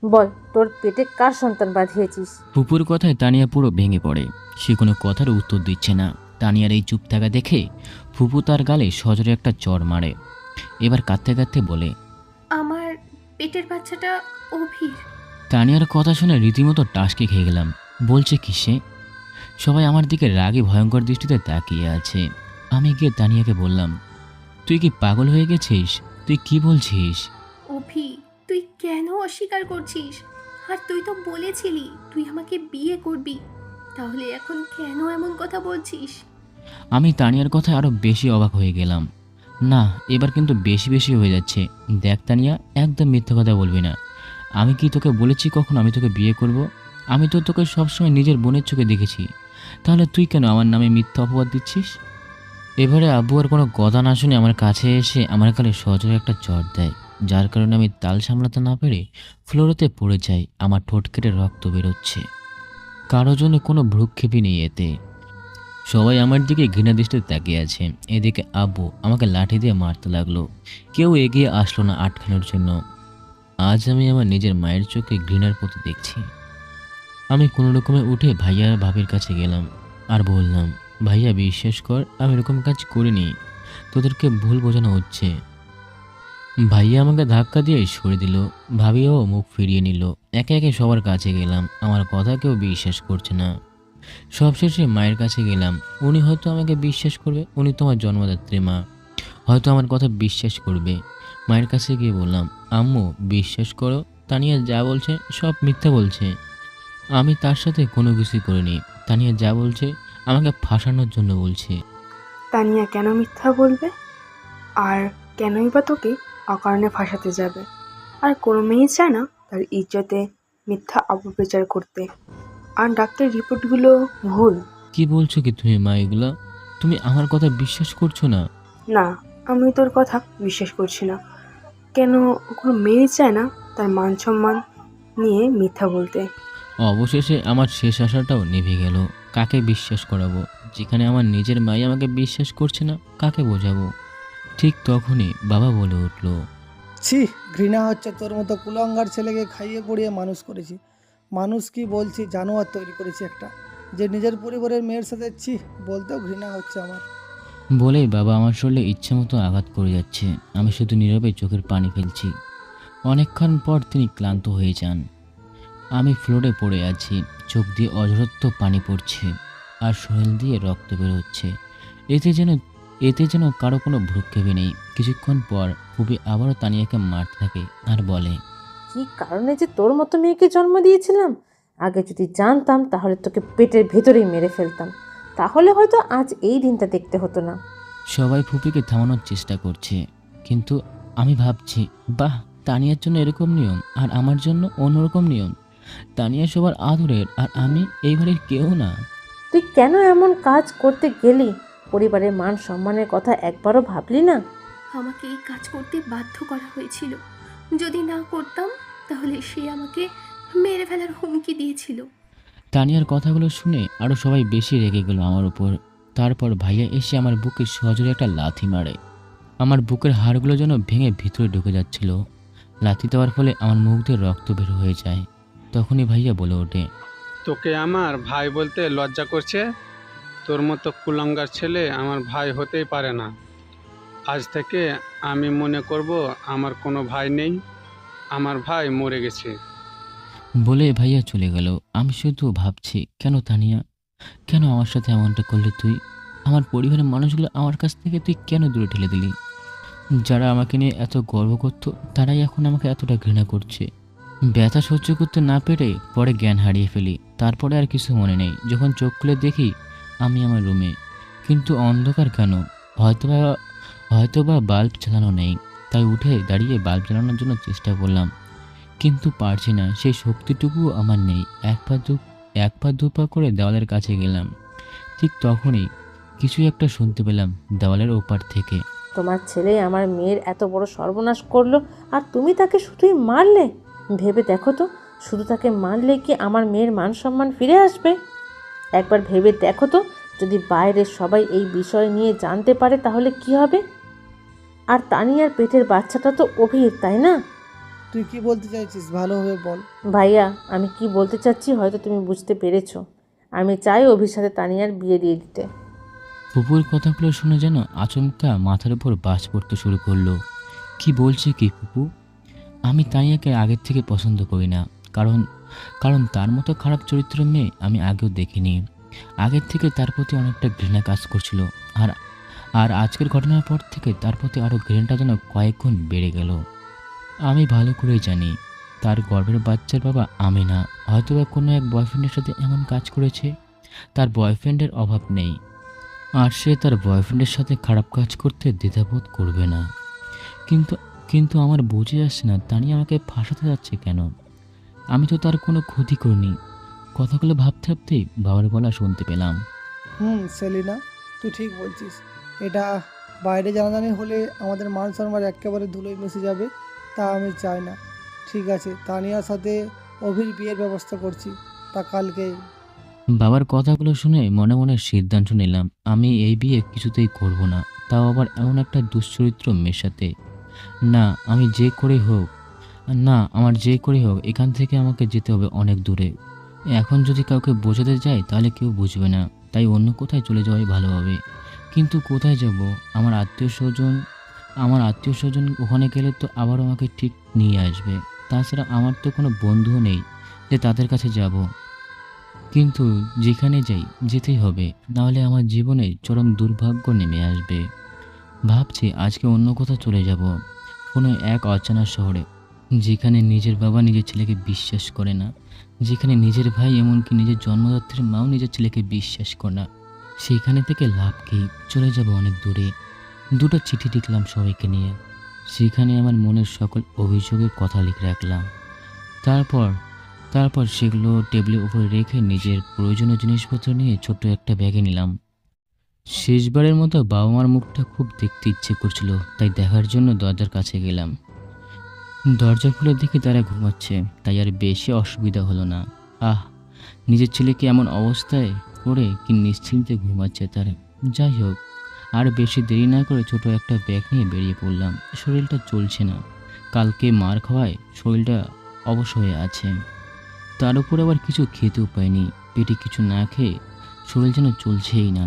বল, তোর পেটে কার সন্তান বাঁধিয়েছিস? ফুপুর কথায় তানিয়া পুরো ভেঙে পড়ে। সে কোনো কথার উত্তর দিচ্ছে না। তানিয়ার এই চুপ থাকা দেখে ফুপু তার গালে সজোরে একটা চড় মারে। এবার কাঁদতে কাঁদতে বলে, আমার পেটের বাচ্চাটা অভির। তানিয়ার কথা শুনে রীতিমতো টাসকে খেয়ে গেলাম। বলছে কি সে? সবাই আমার দিকে রাগে ভয়ঙ্কর দৃষ্টিতে তাকিয়ে আছে। আমি গিয়ে তানিয়াকে বললাম, তুই কি পাগল হয়ে গেছিস? তুই কি বলছিস? অভি, তুই কেন অস্বীকার করছিস? আর তুই তো বলেছিলি তুই আমাকে বিয়ে করবি, তাহলে এখন কেন এমন কথা বলছিস? আমি তানিয়ার কথায় আরও বেশি অবাক হয়ে গেলাম। না, এবার কিন্তু বেশি বেশি হয়ে যাচ্ছে। দেখ তানিয়া, একদম মিথ্যা কথা বলবি না। আমি কি তোকে বলেছি কখন আমি তোকে বিয়ে করব? আমি তো তোকে সবসময় নিজের বোনের চোখে দেখেছি। তাহলে তুই কেন আমার নামে মিথ্যা অপবাদ দিচ্ছিস? এবারে আব্বু আর কোনো কথা না শুনে আমার কাছে এসে আমার গালে সজোরে একটা চড় দেয়, যার কারণে আমি তাল সামলাতে না পেরে ফ্লোরেতে পড়ে যাই। আমার ঠোঁট কেটে রক্ত বেরোচ্ছে। কারো জন্য কোনো ভ্রুক্ষেপই নেই এতে। সবাই আমার দিকে ঘৃণা দৃষ্টিতে তাকিয়ে আছে। এদিকে আব্বু আমাকে লাঠি দিয়ে মারতে লাগলো। কেউ এগিয়ে আসলো না আটকানোর জন্য। আজ আমি আমার নিজের মায়ের চোখে ঘৃণার প্রতি দেখছি। আমি কোনো রকমে উঠে ভাইয়া আর ভাবির কাছে গেলাম আর বললাম, ভাইয়া বিশ্বাস কর, আমি এরকম কাজ করিনি। তোদেরকে ভুল বোঝানো হচ্ছে। ভাইয়া আমাকে ধাক্কা দিয়ে সরে দিল। ভাবিও মুখ ফিরিয়ে নিল। একে একে সবার কাছে গেলাম। আমার কথা কেউ বিশ্বাস করছে না। সবশেষে মায়ের কাছে গেলাম। উনি হয়তো আমাকে বিশ্বাস করবে, উনি তোমার জন্মদাত্রী মা, হয়তো আমার কথা বিশ্বাস করবে। মায়ের কাছে গিয়ে বললাম, আম্মু বিশ্বাস করো, তানিয়া যা বলছে সব মিথ্যা বলছে। আমি তার সাথে কোনো কিছুই করিনি। তানিয়া যা বলছে আমাকে ফাঁসানোর জন্য বলছে। তানিয়া কেন মিথ্যা বলবে? আর কেনই বা তোকে অকারণে ফাঁসাতে যাবে? আর কোনো মেয়ে চায় না তার ইজ্জতে মিথ্যা অপপ্রচার করতে। আর ডাক্তার রিপোর্টগুলো ভুল। কি বলছো কি তুমি মা এগুলা? তুমি আমার কথা বিশ্বাস করছো না? না, আমি তোর কথা বিশ্বাস করছি না। কেন কোনো মেয়ে চায় না তার মান সম্মান নিয়ে মিথ্যা বলতে? অবশেষে আমার শেষ আশাটাও নিভে গেল। কাকে বিশ্বাস করাবো? যেখানে আমার নিজের মাই আমাকে বিশ্বাস করছে না, কাকে বোঝাবো? ঠিক তখনই বাবা বলে উঠল, ছি, ঘৃণা হচ্ছে। তোর মতো কুলাঙ্গার ছেলেকে খাইয়ে পড়িয়ে মানুষ করেছি। মানুষ কি বলছি, জানোয়ার তৈরি করেছি একটা, যে নিজের পরিবারের মেয়ের সাথে ছি বলতেও ঘৃণা হচ্ছে আমার। বলেই বাবা আমার শরীরে ইচ্ছে মতো আঘাত করে যাচ্ছে। আমি শুধু নীরবে চোখের পানি ফেলছি। অনেকক্ষণ পর তিনি ক্লান্ত হয়ে যান। আমি ফ্লোরে পড়ে আছি। চোখ দিয়ে অঝরত্ব পানি পড়ছে আর শরীর দিয়ে রক্ত বেরোচ্ছে। এতে যেন এতে যেন কারো কোনো ভ্রুক্ষেপে নেই। কিছুক্ষণ পর ফুপি আবারও তানিয়াকে মারতে থাকে আর বলে, কি কারণে যে তোর মতো মেয়েকে জন্ম দিয়েছিলাম! আগে যদি জানতাম তাহলে তোকে পেটের ভেতরেই মেরে ফেলতাম। তাহলে হয়তো আজ এই দিনটা দেখতে হতো না। সবাই ফুপিকে থামানোর চেষ্টা করছে, কিন্তু আমি ভাবছি, বাহ, তানিয়ার জন্য এরকম নিয়ম আর আমার জন্য অন্যরকম নিয়ম। তানিয়া সবার আদরের আর আমি এই বাড়ির কেউ না। তুই কেন এমন কাজ করতে গেলি? পরিবারের মান সম্মানের কথা একবারও ভাবলি না? আমাকে এই কাজ করতে বাধ্য করা হয়েছিল। যদি না করতাম তাহলে সে আমাকে মেরে ফেলার হুমকি দিয়েছিল। তানিয়ার কথাগুলো শুনে আরও সবাই বেশি রেগে গেল আমার উপর। তারপর ভাইয়া এসে আমার বুকে সজোরে একটা লাথি মারে। আমার বুকের হাড়গুলো যেন ভেঙে ভিতরে ঢুকে যাচ্ছিল। লাথি দেওয়ার ফলে আমার মুখ দিয়ে রক্ত বের হয়ে যায়। তখনই ভাইয়া বলে ওঠে, তোকে আমার ভাই বলতে লজ্জা করছে? তোর মতো কুলাঙ্গার ছেলে আমার ভাই হতেই পারে না। আজ থেকে আমি মনে করব আমার কোনো ভাই নেই, আমার ভাই মরে গেছে। বলে ভাইয়া চলে গেল। আমি শুধু ভাবছি, কেন তানিয়া, কেন আমার সাথে এমনটা করলি তুই? আমার পরিবারের মানুষগুলো আমার কাছ থেকে তুই কেন দূরে ঠেলে দিলি? যারা আমাকে নিয়ে এত গর্ব করত, তারাই এখন আমাকে এতটা ঘৃণা করছে। ব্যথা সহ্য করতে না পেরে পরে জ্ঞান হারিয়ে ফেলি। তারপরে আর কিছু মনে নেই। যখন চোখ খুলে দেখি আমি আমার রুমে, কিন্তু অন্ধকার কেন? হয়তোবা হয়তোবা বাল্ব জ্বালানো নেই। তাই উঠে দাঁড়িয়ে বাল্ব জ্বালানোর জন্য চেষ্টা করলাম, কিন্তু পারছি না। সেই শক্তিটুকুও আমার নেই। এক পা দু পা করে দেওয়ালের কাছে গেলাম। ঠিক তখনই কিছু একটা শুনতে পেলাম দেওয়ালের ওপার থেকে। তোমার ছেলে আমার মেয়ের এত বড় সর্বনাশ করলো, আর তুমি তাকে শুধুই মারলে? ভেবে দেখো তো, শুধু তাকে মারলে কি আমার মেয়ের মান সম্মান ফিরে আসবে? একবার ভেবে দেখো তো, যদি বাইরের সবাই এই বিষয় নিয়ে জানতে পারে তাহলে কি হবে? আর তানিয়ার পেটের বাচ্চাটা তো অভির, তাই না? তুই কি বলতে চাইছিস ভালোভাবে বল। ভাইয়া, আমি কি বলতে চাচ্ছি হয়তো তুমি বুঝতে পেরেছো। আমি চাই অভির সাথে তানিয়ার বিয়ে দিয়ে দিতে। ফুপুর কথাগুলো শুনে যেন আচমকা মাথার উপর বাজ পড়তে শুরু করলো। কি বলছে কি ফুপু? আমি তানিয়াকে আগের থেকে পছন্দ করি না। কারণ কারণ তার মতো খারাপ চরিত্রের মেয়ে আমি আগেও দেখিনি। আগের থেকে তার প্রতি অনেকটা ঘৃণা কাজ করছিল। আর আর আজকের ঘটনার পর থেকে তার প্রতি আরও ঘৃণাটা যেন কয়েক গুণ বেড়ে গেল। আমি ভালো করেই জানি তার গর্ভের বাচ্চার বাবা আমি না। হয়তোবা কোনো এক বয়ফ্রেন্ডের সাথে এমন কাজ করেছে। তার বয়ফ্রেন্ডের অভাব নেই, আর সে তার বয়ফ্রেন্ডের সাথে খারাপ কাজ করতে দ্বিধাবোধ করবে না। কিন্তু কিন্তু আমার বুঝে আসছে না তানিয়া আমাকে ফাঁসাতে যাচ্ছে কেন। আমি তো তার কোনো ক্ষতি করিনি। কথাগুলো ভাবতে ভাবতেই বাবার গলা শুনতে পেলাম। সেলিনা, তুই ঠিক বলছিস। এটা বাইরে জানাজানি হলে আমাদের মান সম্মান একেবারে ধুলোয় মিশে যাবে, তা আমি চাই না। ঠিক আছে, তানিয়ার সাথে অভির বিয়ের ব্যবস্থা করছি, তা কালকেই। বাবার কথাগুলো শুনে মনে মনে সিদ্ধান্ত নিলাম আমি এই বিয়ে কিছুতেই করব না, তাও আবার এমন একটা দুশ্চরিত্র মেয়ের সাথে। না, আমি যে করেই হোক না আমার যে করেই হোক এখান থেকে আমাকে যেতে হবে অনেক দূরে। এখন যদি কাউকে বোঝাতে যাই তাহলে কেউ বুঝবে না, তাই অন্য কোথায় চলে যাওয়াই ভালো হবে। কিন্তু কোথায় যাব? আমার আত্মীয় স্বজন ওখানে গেলে তো আবার আমাকে ঠিক নিয়ে আসবে। তাছাড়া আমার তো কোনো বন্ধুও নেই যে তাদের কাছে যাব। কিন্তু যেখানে যাই যেতেই হবে, নাহলে আমার জীবনে চরম দুর্ভাগ্য নেমে আসবে। ভাবছি আজকে অন্য কোথাও চলে যাব, কোনো এক অচেনা শহরে, যেখানে নিজের বাবা নিজের ছেলেকে বিশ্বাস করে না, যেখানে নিজের ভাই এমনকি নিজের জন্মদাত্রীর মাও নিজের ছেলেকে বিশ্বাস করে না। সেইখানে থেকে লাভ কি? চলে যাব অনেক দূরে। দুটো চিঠি লিখলাম সবাইকে নিয়ে, সেখানে আমার মনের সকল অভিযোগের কথা লিখে রাখলাম। তারপর তারপর সেগুলো টেবিলের উপরে রেখে নিজের প্রয়োজনীয় জিনিসপত্র নিয়ে ছোট্ট একটা ব্যাগে নিলাম। শেষবারের মতো বাবা মার মুখটা খুব দেখতে ইচ্ছে করছিল, তাই দেখার জন্য দরজার কাছে গেলাম। দরজা খুলে দেখি তারা ঘুমাচ্ছে, তাই আর বেশি অসুবিধা হলো না। আহ, নিজের ছেলেকে এমন অবস্থায় করে কি নিশ্চিন্তে ঘুমাচ্ছে তারা। যাই হোক, আর বেশি দেরি না করে ছোট একটা ব্যাগ নিয়ে বেরিয়ে পড়লাম। শরীরটা চলছে না, কালকে মার খাওয়ায় শরীরটা অবশ হয়ে আছে। তার উপর আবার কিছু খেতেও পাইনি, পেটে কিছু না খেয়ে শরীর যেন চলছেই না।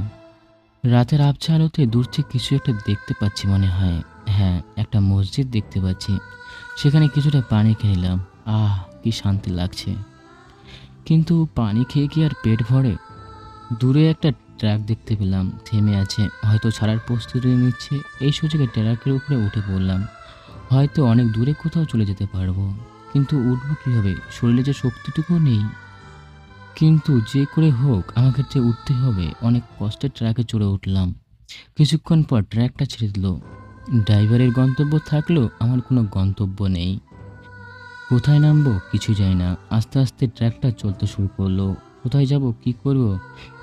রাতের আবছা আলোতে দূর থেকে কিছু একটা দেখতে পাচ্ছি মনে হয়। হ্যাঁ, একটা মসজিদ দেখতে পাচ্ছি। সেখানে কিছুটা পানি খেয়ে নিলাম। আহ, কি শান্তি লাগছে। কিন্তু পানি খেয়ে কি আর পেট ভরে? দূরে একটা ট্রাক দেখতে পেলাম, থেমে আছে, হয়তো ছাড়ার প্রস্তুতি নিচ্ছে। এই সুযোগে ট্রাকের উপরে উঠে পড়লাম। হয়তো অনেক দূরে কোথাও চলে যেতে পারবো, কিন্তু উঠবো কীভাবে? শরীরে যে শক্তিটুকুও নেই। কিন্তু যে করে হোক আমাকে যে উঠতে হবে। অনেক কষ্টে ট্রাকে চড়ে উঠলাম। কিছুক্ষণ পর ট্রাকটা ছেড়ে দিল। ড্রাইভারের গন্তব্য থাকলেও আমার কোনো গন্তব্য নেই। কোথায় নামবো কিছু যায় না। আস্তে আস্তে ট্রাকটা চলতে শুরু করলো। কোথায় যাব, কি করব,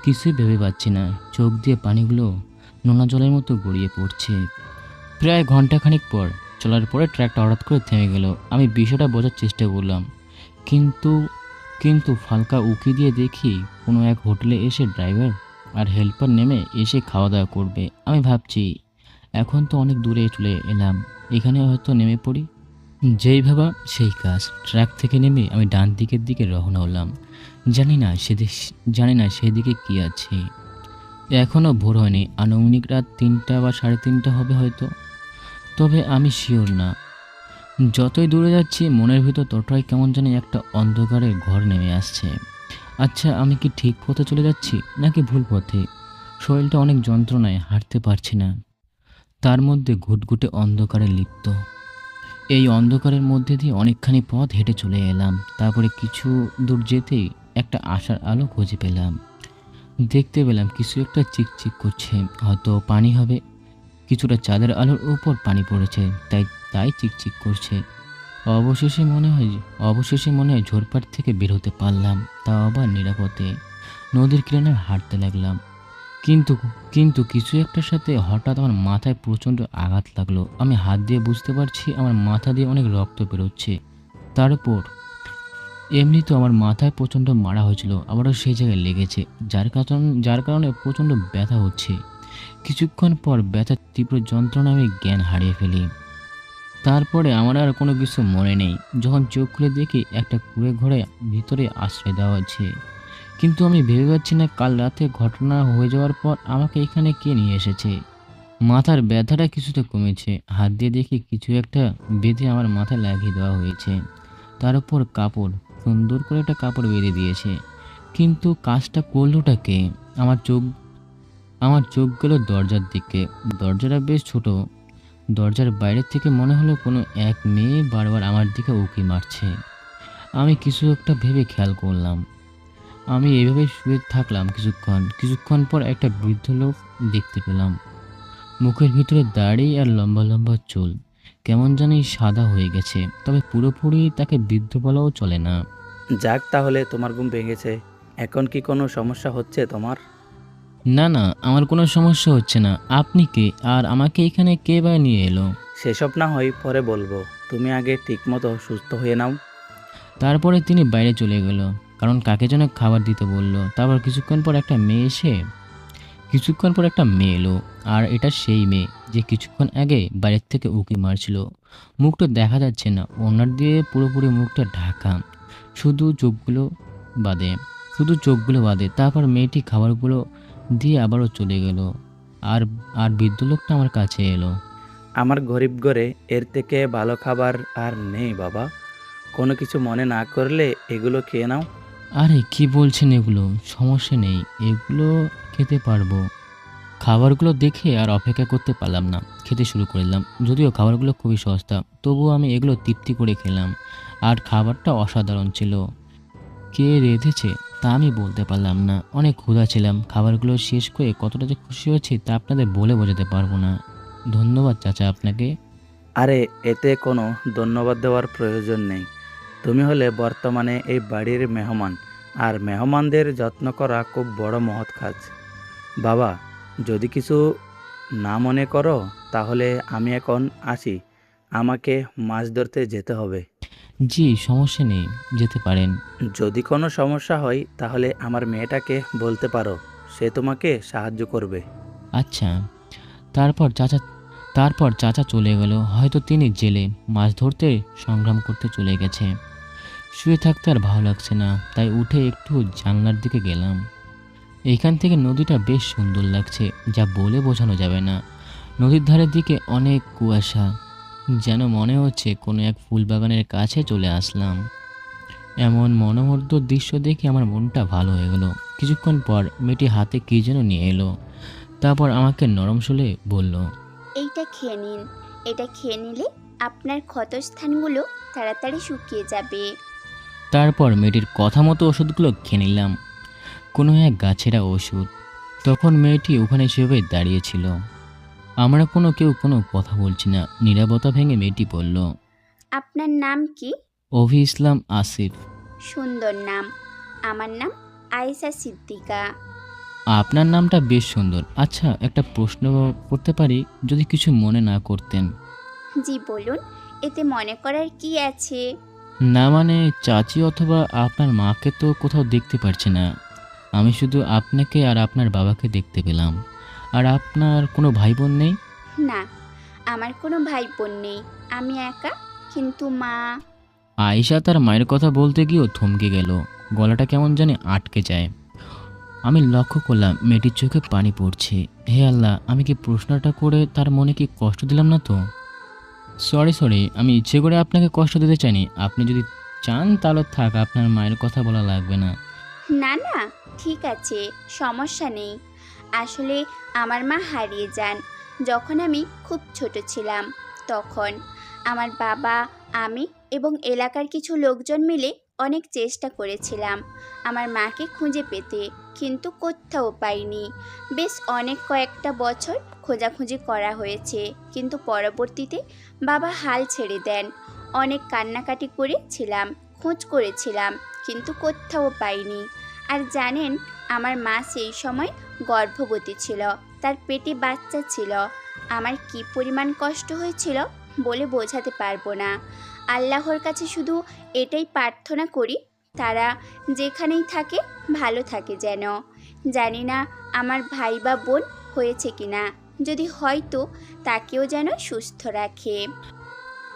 কিছুই ভেবে পাচ্ছি না। চোখ দিয়ে পানিগুলো নোনা জলের মতো গড়িয়ে পড়ছে। প্রায় ঘন্টাখানিক পর চলার পরে ট্রাকটা হঠাৎ করে থেমে গেল। আমি বিষয়টা বোঝার চেষ্টা করলাম, কিন্তু কিন্তু হালকা উকি দিয়ে দেখি কোনো এক হোটেলে এসে ড্রাইভার আর হেল্পার নেমে এসে খাওয়া দাওয়া করবে। আমি ভাবছি এখন তো অনেক দূরে চলে এলাম, এখানে হয়তো নেমে পড়ি। যেই ভাবা সেই কাজ। ট্রাক থেকে নেমে আমি ডান দিকের দিকে রওনা হলাম। জানি না সেদিকে কি আছে। এখনও ভোর হয়নি, আনুমানিক রাত 3টা বা 3:30 হবে হয়তো, তবে আমি শিওর না। যতই দূরে যাচ্ছি মনের ভিতর ততটাই কেমন জানি একটা অন্ধকারের ঘর নেমে আসছে। আচ্ছা, আমি কি ঠিক পথে চলে যাচ্ছি নাকি ভুল পথে? শরীরটা অনেক যন্ত্রণায়, হাঁটতে পারছি না। তার মধ্যে ঘুটঘুটে অন্ধকারে লিপ্ত। এই অন্ধকারের মধ্যে দিয়ে অনেকখানি পথ হেঁটে চলে এলাম। তারপরে কিছু দূর যেতেই একটা আশার আলো খুঁজে পেলাম। দেখতে পেলাম কিছু একটা চিকচিক করছে, হয়তো পানি হবে। কিছুটা চাঁদের আলোর উপর পানি পড়েছে, তাই তাই চিকচিক করছে। অবশেষে মনে হয় ঝোরপাট থেকে বের হতে পারলাম, তাও আবার নিরাপদে। নদীর কিনারে হাঁটতে লাগলাম। কিন্তু কিন্তু কিছু একটার সাথে হঠাৎ আমার মাথায় প্রচণ্ড আঘাত লাগলো। আমি হাত দিয়ে বুঝতে পারছি আমার মাথা দিয়ে অনেক রক্ত বেরোচ্ছে। তার উপর এমনি তো আমার মাথায় প্রচণ্ড মারা হয়েছিল, আবারও সেই জায়গায় লেগেছে, যার কারণে প্রচণ্ড ব্যথা হচ্ছে। কিছুক্ষণ পর ব্যথার তীব্র যন্ত্রণা আমি জ্ঞান হারিয়ে ফেলি। তারপরে আমার আর কোনো কিছু মনে নেই। যখন চোখ খুলে দেখি একটা কুঁড়ে ঘরে ভিতরে আশ্রয় দেওয়া আছে, কিন্তু আমি ভেবে পাচ্ছি না কাল রাতে ঘটনা হয়ে যাওয়ার পর আমাকে এখানে কে নিয়ে এসেছে। মাথার ব্যথাটা কিছুটা কমেছে, হাত দিয়ে দেখি কিছু একটা বেঁধে আমার মাথায় লাগিয়ে দেওয়া হয়েছে। তার উপর কাপড়, সুন্দর করে একটা কাপড় বেঁধে দিয়েছে, কিন্তু কাজটা করলোটা কে? আমার চোখ আমার চোখ গেল দরজার দিকে। দরজাটা বেশ ছোট। দরজার বাইরে থেকে মনে হলো কোনো এক মেয়ে বারবার আমার দিকে উঁকি মারছে। আমি কিছু একটা ভেবে খেয়াল করলাম। আমি এভাবে শুয়ে থাকলাম কিছুক্ষণ পর একটা বৃদ্ধ লোক দেখতে পেলাম। মুখের ভিতরে দাড়ি আর লম্বা লম্বা চুল, কেমন জানি সাদা হয়ে গেছে, তবে পুরোপুরি তাকে বৃদ্ধ বলাও চলে না। যাক, তাহলে তোমার ঘুম ভেঙেছে। এখন কি কোনো সমস্যা হচ্ছে তোমার? না না, আমার কোনো সমস্যা হচ্ছে না। আপনি কে, আর আমাকে এখানে কে বা নিয়ে এলো? সেসব না হয় পরে বলবো, তুমি আগে ঠিকমতো সুস্থ হয়ে নাও। তারপরে তিনি বাইরে চলে গেল, কারণ কাকে যেন খাবার দিতে বলল। তারপর কিছুক্ষণ পর একটা মেয়ে এলো, আর এটা সেই মেয়ে যে কিছুক্ষণ আগে বাইরের থেকে উঁকি মারছিল। মুখটা দেখা যাচ্ছে না, ওনার দিয়ে পুরোপুরি মুখটা ঢাকা, শুধু চোখগুলো বাদে শুধু চোখগুলো বাদে। তারপর মেয়েটি খাবারগুলো দিয়ে আবারও চলে গেল, আর আর বৃদ্ধ লোকটা আমার কাছে এলো। আমার গরিব ঘরে এর থেকে ভালো খাবার আর নেই বাবা। কোনো কিছু মনে না করলে এগুলো খেয়ে নাও। আরে কি বলছেন এগুলো? সমস্যা নেই, এগুলো খেতে পারবো। খাবারগুলো দেখে আর অপেক্ষা করতে পারলাম না, খেতে শুরু করলাম। যদিও খাবারগুলো খুবই সস্তা, তবুও আমি এগুলো তৃপ্তি করে খেলাম। আর খাবারটা অসাধারণ ছিল। কে রেঁধেছে তা আমি বলতে পারলাম না, অনেক ক্ষুধা ছিলাম। খাবারগুলো শেষ করে কতটা যে খুশি হয়েছি তা আপনাদের বলে বোঝাতে পারবো না। ধন্যবাদ চাচা আপনাকে। আরে, এতে কোনো ধন্যবাদ দেওয়ার প্রয়োজন নেই। তুমি হলে বর্তমানে এই বাড়ির মেহমান, আর মেহমানদের যত্ন করা খুব বড় মহৎ কাজ। বাবা, যদি কিছু না মনে করো তাহলে আমি এখন আসি। আমাকে মাছ ধরতে যেতে হবে। জি সমস্যা নেই, যেতে পারেন। যদি কোনো সমস্যা হয় তাহলে আমার মেয়েটাকে বলতে পারো, সে তোমাকে সাহায্য করবে। আচ্ছা। তারপর চাচা চলে গেল। হয়তো তিনি জেলে মাছ ধরতে সংগ্রাম করতে চলে গেছে। শুয়ে থাকতে আর ভালো লাগছে না, তাই উঠে একটু জানলার দিকে গেলাম। এইখান থেকে নদীটা বেশ সুন্দর লাগছে, যা বলে বোঝানো যাবে না। নদীর ধারের দিকে অনেক কুয়াশা, যেন মনে হচ্ছে কোনো এক ফুলবাগানের কাছে চলে আসলাম। এমন মনোমুগ্ধ দৃশ্য দেখে আমার মনটা ভালো হয়ে গেল। কিছুক্ষণ পর মেয়েটি হাতে কী যেন নিয়ে এলো, তারপর আমাকে নরম সুরে বলল, এইটা খেয়ে নিন। এটা খেয়ে নিলে আপনার ক্ষতস্থানগুলো তাড়াতাড়ি শুকিয়ে যাবে। তারপর মেয়েটির কথা মতো ওষুধগুলো খেয়ে নিলাম। কোনো এক গাছেরা ওষুধ। তখন মেয়েটি ওখানে সেভাবে দাঁড়িয়েছিল। আমরা কেউ কোনো কথা বলছি না। নীরবতা ভেঙে মেয়েটি বলল, আপনার নাম কি? অভি ইসলাম আসিফ। সুন্দর নাম। আমার নাম আয়েশা সিদ্দিকা। আপনার নামটা বেশ সুন্দর। আচ্ছা, একটা প্রশ্ন করতে পারি, যদি কিছু মনে না করতেন? জি বলুন, এতে মনে করার কি আছে? না মানে, চাচি অথবা আপনার মাকে তো কোথাও দেখতে পারছি না। আমি শুধু আপনাকে আর আপনার বাবাকে দেখতে পেলাম। আর আপনার কোনো ভাই বোন নেই? না, আমার কোনো ভাই বোন নেই। আমি একা। কিন্তু মা। আয়েশা তার মায়ের কথা বলতে গিয়েও থমকে গেল, গলাটা কেমন জানি আটকে যায়। আমি লক্ষ্য করলাম মেয়েটির চোখে পানি পড়ছে। হে আল্লাহ, আমি কি প্রশ্নটা করে তার মনে কি কষ্ট দিলাম না তো? সরি, আমি ইচ্ছে করে আপনাকে কষ্ট দিতে চাইনি। আপনি যদি চান তাহলে থাক, আপনার মায়ের কথা বলা লাগবে না। না না, ঠিক আছে, সমস্যা নেই। আসলে আমার মা হারিয়ে যান যখন আমি খুব ছোট ছিলাম। তখন আমার বাবা, আমি এবং এলাকার কিছু লোকজন মিলে অনেক চেষ্টা করেছিলাম আমার মাকে খুঁজে পেতে, কিন্তু কোথাও পাইনি। বেশ কয়েকটা বছর খোঁজাখুঁজি করা হয়েছে, কিন্তু পরবর্তীতে বাবা হাল ছেড়ে দেন। অনেক কান্নাকাটি করেছিলাম, খোঁজ করেছিলাম, কিন্তু কোথাও পাইনি। আর জানেন, আমার মা সেই সময় গর্ভবতী ছিল, তার পেটে বাচ্চা ছিল। আমার কি পরিমাণ কষ্ট হয়েছিল বলে বোঝাতে পারবো না। আল্লাহর কাছে শুধু এটাই প্রার্থনা করি, তারা যেখানেই থাকে ভালো থাকে যেন। জানি না আমার ভাই বা বোন হয়েছে কিনা, যদি হয়তো তাকেও যেন সুস্থ রাখে।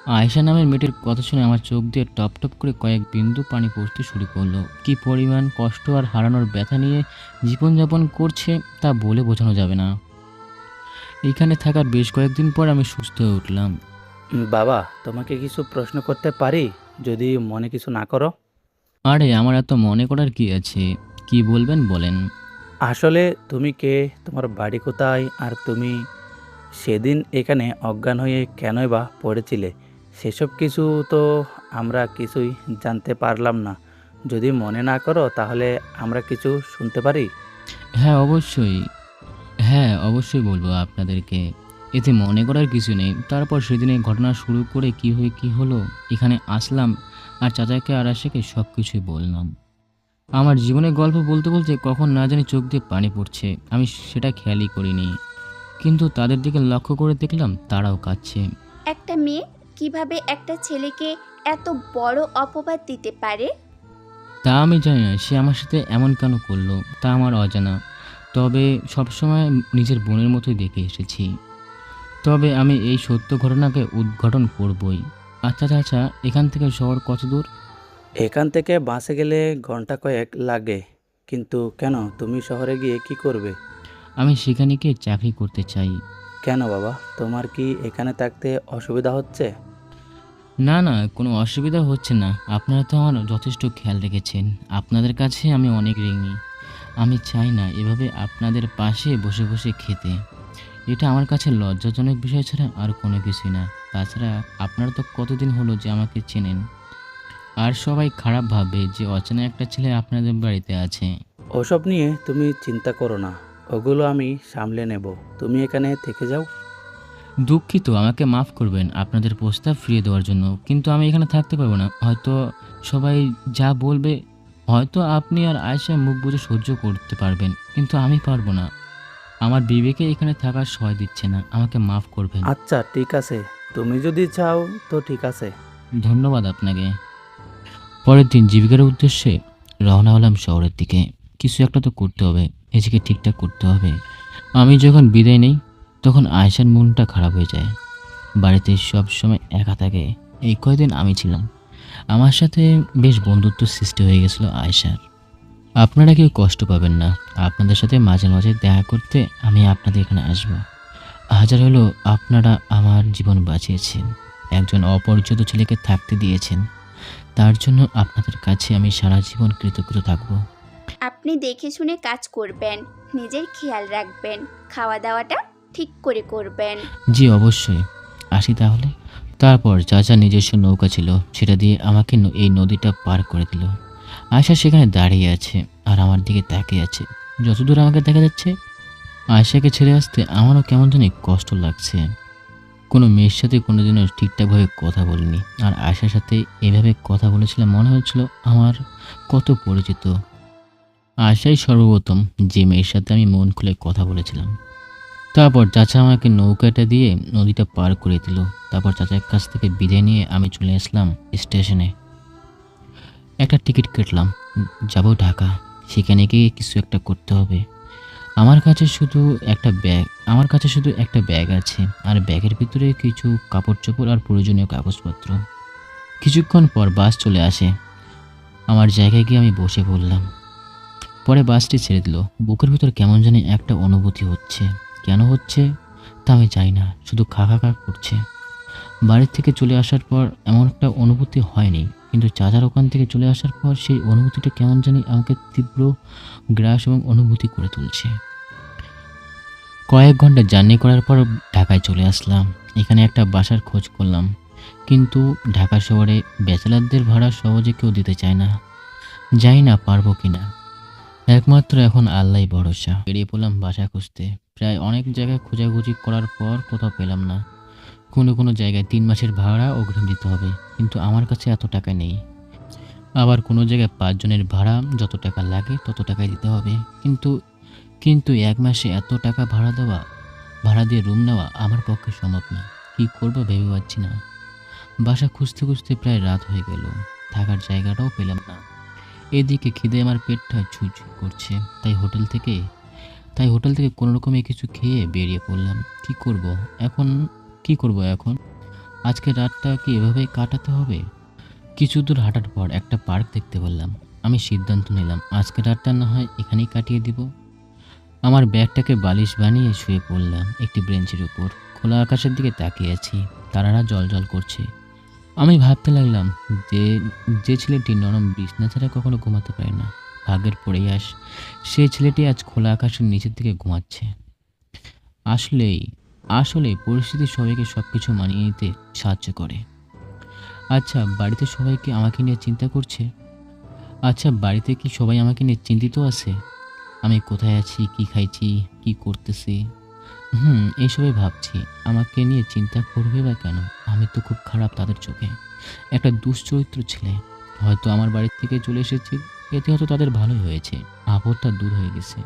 আয়েশা নামের মেয়েটির কথা শুনে আমার চোখ দিয়ে টপ টপ করে কয়েক বিন্দু পানি পড়তে শুরু করলো। কি পরিমাণ কষ্ট আর হারানোর ব্যথা নিয়ে জীবনযাপন করছে তা বলে বোঝানো যাবে না। এইখানে থাকার বেশ কয়েকদিন পর আমি সুস্থ হয়ে উঠলাম। বাবা, তোমাকে কিছু প্রশ্ন করতে পারি যদি মনে কিছু না করো? আরে আমার এত মনে করার কি আছে, কি বলবেন বলেন। আসলে তুমি কে, তোমার বাড়ি কোথায়, আর তুমি সেদিন এখানে অজ্ঞান হয়ে কেনই বা পড়েছিলে, সেসব কিছু তো আমরা কিছুই জানতে পারলাম না। যদি মনে না করো তাহলে আমরা কিছু শুনতে পারি? হ্যাঁ অবশ্যই, হ্যাঁ অবশ্যই বলবো আপনাদেরকে, এতে মনে করার কিছু নেই। তারপর সেদিনের ঘটনা শুরু করে কি হয়ে কি হলো, এখানে আসলাম আর চাচাকে আর আশাকে সব কিছুই বললাম। আমার জীবনের গল্প বলতে বলতে কখন না জানি চোখ দিয়ে পানি পড়ছে, আমি সেটা খেয়ালই করিনি, কিন্তু তাদের দিকে লক্ষ্য করে দেখলাম তারাও কাঁদছে। একটা মেয়ে কিভাবে একটা ছেলেকে এত বড় অপবাদ দিতে পারে? তা আমি জানি না সে আমার সাথে এমন কেন করলো, তা আমার অজানা। তবে সবসময় নিজের বোনের মতোই দেখে এসেছি। তবে আমি এই সত্য ঘটনাকে উদ্ঘাটন করবই। আচ্ছা চাচা, এখান থেকে শহর কত দূর? এখান থেকে বাসে গেলে ঘন্টা কয়েক লাগে। কিন্তু কেন, তুমি শহরে গিয়ে কি করবে? আমি সেখানে গিয়ে চাকরি করতে চাই। কেন বাবা, তোমার কি এখানে থাকতে অসুবিধা হচ্ছে? না না, কোনো অসুবিধা হচ্ছে না, আপনারা তো আমার যথেষ্ট খেয়াল রেখেছেন। আপনাদের কাছে আমি অনেক ঋণী। আমি চাই না এভাবে আপনাদের পাশে বসে বসে খেতে। এটা আমার কাছে লজ্জাজনক বিষয় ছাড়া আর কোনো কিছুই না। তাছাড়া আপনারা তো কতদিন হলো যে আমাকে চেনেন, আর সবাই খারাপ ভাববে যে অচেনা একটা ছেলে আপনাদের বাড়িতে আছে। ওসব নিয়ে তুমি চিন্তা করো না, ওগুলো আমি সামলে নেব। তুমি এখানে থেকে যাও। দুঃখিত, আমাকে মাফ করবেন আপনাদের প্রস্তাব ফিরিয়ে দেওয়ার জন্য, কিন্তু আমি এখানে থাকতে পারবো না। হয়তো সবাই যা বলবে, হয়তো আপনি আর আয়েশা মুখ বুজে সহ্য করতে পারবেন, কিন্তু আমি পারবো না। আমার বিবেকে এখানে থাকার সয় দিচ্ছে না, আমাকে মাফ করবেন। আচ্ছা ঠিক আছে, তুমি যদি চাও তো ঠিক আছে। ধন্যবাদ আপনাকে। পরের দিন জীবিকার উদ্দেশ্যে রওনা হলাম শহরের দিকে। কিছু একটা তো করতে হবে, নিজেকে ঠিকঠাক করতে হবে। আমি যখন বিদায় নেই তখন আয়েশার মনটা খারাপ হয়ে যায়। বাড়িতে সব সময় একা থাকে, এই কয়দিন আমি ছিলাম। আমার সাথে বেশ বন্ধুত্ব সৃষ্টি হয়ে গেছিল আয়েশার। আপনারা কেউ কষ্ট পাবেন না, আপনাদের সাথে মাঝে মাঝে দেখা করতে আমি আপনাদের এখানে আসব। হাজার হলো আপনারা আমার জীবন বাঁচিয়েছেন, একজন অপরিচিত ছেলেকে থাকতে দিয়েছেন, তার জন্য আপনাদের কাছে আমি সারা জীবন কৃতজ্ঞ থাকব। আপনি দেখে শুনে কাজ করবেন, নিজের খেয়াল রাখবেন, খাওয়া দাওয়াটা ঠিক করে করবেন। জি অবশ্যই, আসি তাহলে। তারপর চাচা নিজস্ব নৌকা ছিল, সেটা দিয়ে আমাকে এই নদীটা পার করে দিল। আয়শা সেখানে দাঁড়িয়ে আছে আর আমার দিকে তাকিয়ে আছে। যতদূর আমাকে দেখা যাচ্ছে, আয়শাকে ছেড়ে আসতে আমারও কেমন জানি কষ্ট লাগছে। কোনো মেয়ের সাথে কোনোদিনও ঠিকঠাকভাবে কথা বলিনি, আর আয়শার সাথে এভাবে কথা বলেছিলাম, মনে হচ্ছিল আমার কত পরিচিত। আয়শাই সর্বপ্রথম যে মেয়ের সাথে আমি মন খুলে কথা বলেছিলাম। তারপর চাচা আমাকে নৌকাটা দিয়ে নদীটা পার করে দিল। তারপর চাচার কাছ থেকে বিদায় নিয়ে আমি চলে আসলাম স্টেশনে। একটা টিকিট কাটলাম, যাব ঢাকা। সেখানে গিয়ে কিছু একটা করতে হবে। আমার কাছে শুধু একটা ব্যাগ আছে, আর ব্যাগের ভিতরে কিছু কাপড় চোপড় আর প্রয়োজনীয় কাগজপত্র। কিছুক্ষণ পর বাস চলে আসে। আমার জায়গায় গিয়ে আমি বসে পড়লাম। পরে বাসটি ছেড়ে দিল। বুকের ভিতর কেমন জানি একটা অনুভূতি হচ্ছে, কেন হচ্ছে তা আমি জানি না, শুধু খা খা খা করছে। বাড়ির থেকে চলে আসার পর এমন একটা অনুভূতি হয়নি, কিন্তু চাচার ওখান থেকে চলে আসার পর সেই অনুভূতিটা কেমন জানি আমাকে তীব্র গ্রাস এবং অনুভূতি করে তুলছে। কয়েক ঘন্টা জার্নি করার পর ঢাকায় চলে আসলাম। এখানে একটা বাসার খোঁজ করলাম, কিন্তু ঢাকা শহরে ব্যাচেলারদের ভাড়া সহজে কেউ দিতে চায় না। জানি না পারবো কিনা, একমাত্র এখন আল্লাহই ভরসা। বেরিয়ে পড়লাম বাসা খুঁজতে। প্রায় অনেক জায়গায় খোঁজাখুঁজি করার পর কোথাও পেলাম না। কোনো জায়গায় 3 মাসের ভাড়া অগ্রিম দিতে হবে, কিন্তু আমার কাছে এত টাকা নেই। আবার কোনো জায়গায় 5 জনের ভাড়া, যত টাকা লাগে তত টাকাই দিতে হবে। কিন্তু 1 মাসে এত টাকা ভাড়া দিয়ে রুম নেওয়া আমার পক্ষে সম্ভব না। কী করবো ভেবে পাচ্ছি না। বাসা খুঁজতে খুঁজতে প্রায় রাত হয়ে গেল, থাকার জায়গাটাও পেলাম না। এদিকে খিদে আমার পেটটা ছুঁই করছে, তাই হোটেল থেকে কোনো রকমে কিছু খেয়ে বেরিয়ে পড়লাম। কি করব এখন? আজকে রাতটা কি এভাবেই কাটাতে হবে? কিছু দূর হাঁটার পর একটা পার্ক দেখতে পেলাম। আমি সিদ্ধান্ত নিলাম আজকে রাতটা না হয় এখানেই কাটিয়ে দিব। আমার ব্যাগটাকে বালিশ বানিয়ে শুয়ে পড়লাম একটি বেঞ্চের উপর। খোলা আকাশের দিকে তাকিয়ে আছি, তারারা জ্বলজ্বল করছে। আমি ভাবতে লাগলাম যে যে ছেলেটি নরম বিছনা ছাড়া কখনো ঘুমাতে পারে না, ভাগ্যের পরিহাস, সেই ছেলেটি আজ খোলা আকাশের নিচের দিকে ঘুমাচ্ছে। আসলেই আসলেই পরিস্থিতি সবাইকে সব কিছু মানিয়ে নিতে সাহায্য করে। আচ্ছা বাড়িতে সবাই কি আমাকে নিয়ে চিন্তা করছে? আচ্ছা বাড়িতে কি সবাই আমাকে নিয়ে চিন্তিত আছে? আমি কোথায় আছি, কি খাইছি, কি করতেছি, এইসবই ভাবছি। আমাকে নিয়ে চিন্তা করবে বা কেন? আমি তো খুব খারাপ তাদের চোখে, একটা দুশ্চরিত্র ছেলে। হয়তো আমার বাড়ি থেকে চলে এসেছি, এতে হয়তো তাদের ভালোই হয়েছে, আপদটা দূর হয়ে গেছে।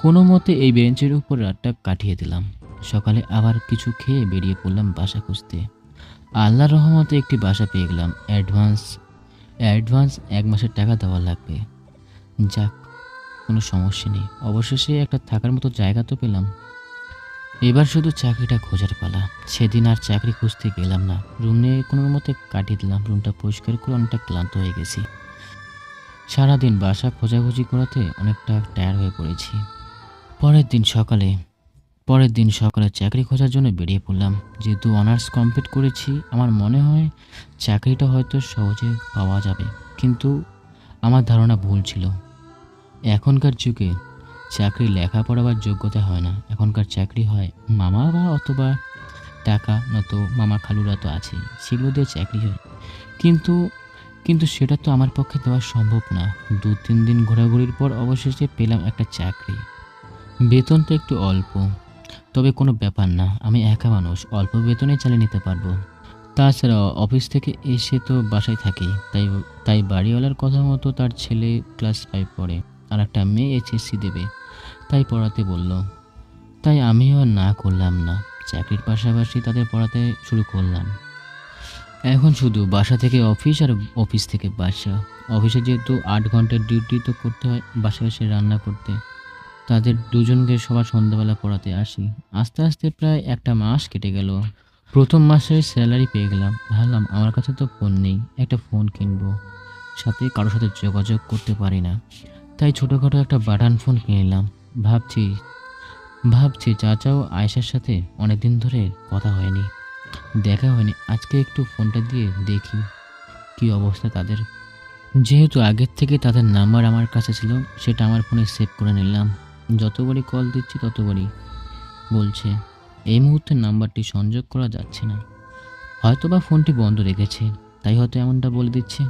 কোনো মতে এই বেঞ্চের উপর রাতটা কাটিয়ে দিলাম। সকালে আবার কিছু খেয়ে বেরিয়ে পড়লাম বাসা খুঁজতে। আল্লাহর রহমতে একটি বাসা পেয়ে গেলাম। অ্যাডভান্স 1 মাসের টাকা দেওয়া লাগবে। যাক, কোনো সমস্যা নেই, অবশেষে একটা থাকার মতো জায়গা তো পেলাম। এবার শুধু চাকরিটা খোঁজার পালা। সেদিন আর চাকরি খুঁজতে গেলাম না, রুম নিয়ে কোনো মতে কাটিয়ে দিলাম। রুমটা পরিষ্কার করে অনেকটা ক্লান্ত হয়ে গেছি। সারাদিন বাসা খোঁজাখুঁজি করাতে অনেকটা টায়ার্ড হয়ে পড়েছি। পরের দিন সকালে চাকরি খোঁজার জন্য বেরিয়ে পড়লাম। যেহেতু অনার্স কমপ্লিট করেছি, আমার মনে হয় চাকরিটা হয়তো সহজে পাওয়া যাবে, কিন্তু আমার ধারণা ভুল ছিল। এখনকার যুগে চাকরি লেখাপড়া বা যোগ্যতা হয় না, এখনকার চাকরি হয় মামা বা অথবা টাকা, নয়তো মামা খালুরা তো আছে, সেগুলো দিয়ে চাকরি হয়। কিন্তু কিন্তু সেটা তো আমার পক্ষে দেওয়া সম্ভব না। 2-3 দিন ঘোরাঘুরির পর অবশেষে পেলাম একটা চাকরি। বেতনটা একটু অল্প, তবে কোনো ব্যাপার না, আমি একা মানুষ, অল্প বেতনে চালিয়ে নিতে পারবো। তাছাড়া অফিস থেকে এসে তো বাসায় থাকি, তাই বাড়িওয়ালার কথা মতো তার ছেলে ক্লাস 5 পড়ে, আর একটা মেয়ে এইচএসসি দেবে, তাই পড়াতে বলল। তাই আমিও না করলাম না, চাকরির পাশাপাশি তাদের পড়াতে শুরু করলাম। এখন শুধু বাসা থেকে অফিস আর অফিস থেকে বাসা। অফিসে যেহেতু 8 ঘন্টার ডিউটি তো করতে হয়, বাসায় এসে রান্না করতে। তাদের দুজনকে সবার সন্ধ্যাবেলা পড়াতে আসি। আস্তে আস্তে প্রায় 1 মাস কেটে গেল। প্রথম মাসের স্যালারি পেয়ে গেলাম। ভাবলাম আমার কাছে তো ফোন নেই, একটা ফোন কিনবো, সাথে কারোর সাথে যোগাযোগ করতে পারি না, তাই ছোটোখাটো একটা বাটন ফোন কিনে নিলাম। ভাবছি ভাবছি চাচাও আয়েশার সাথে অনেকদিন ধরে কথা হয়নি, দেখা হয়নি, আজকে একটু ফোনটা দিয়ে দেখি কি অবস্থা তাদের। যেহেতু আগের থেকে তাদের নাম্বার আমার কাছে ছিল, সেটা আমার ফোনে সেভ করে নিলাম। যতবারই কল দিচ্ছি ততবারই বলছে এই মুহূর্তে নাম্বারটি সংযোগ করা যাচ্ছে না। হয়তোবা ফোনটি বন্ধ রেখেছে, তাই হয়তো এমনটা বলে দিচ্ছে।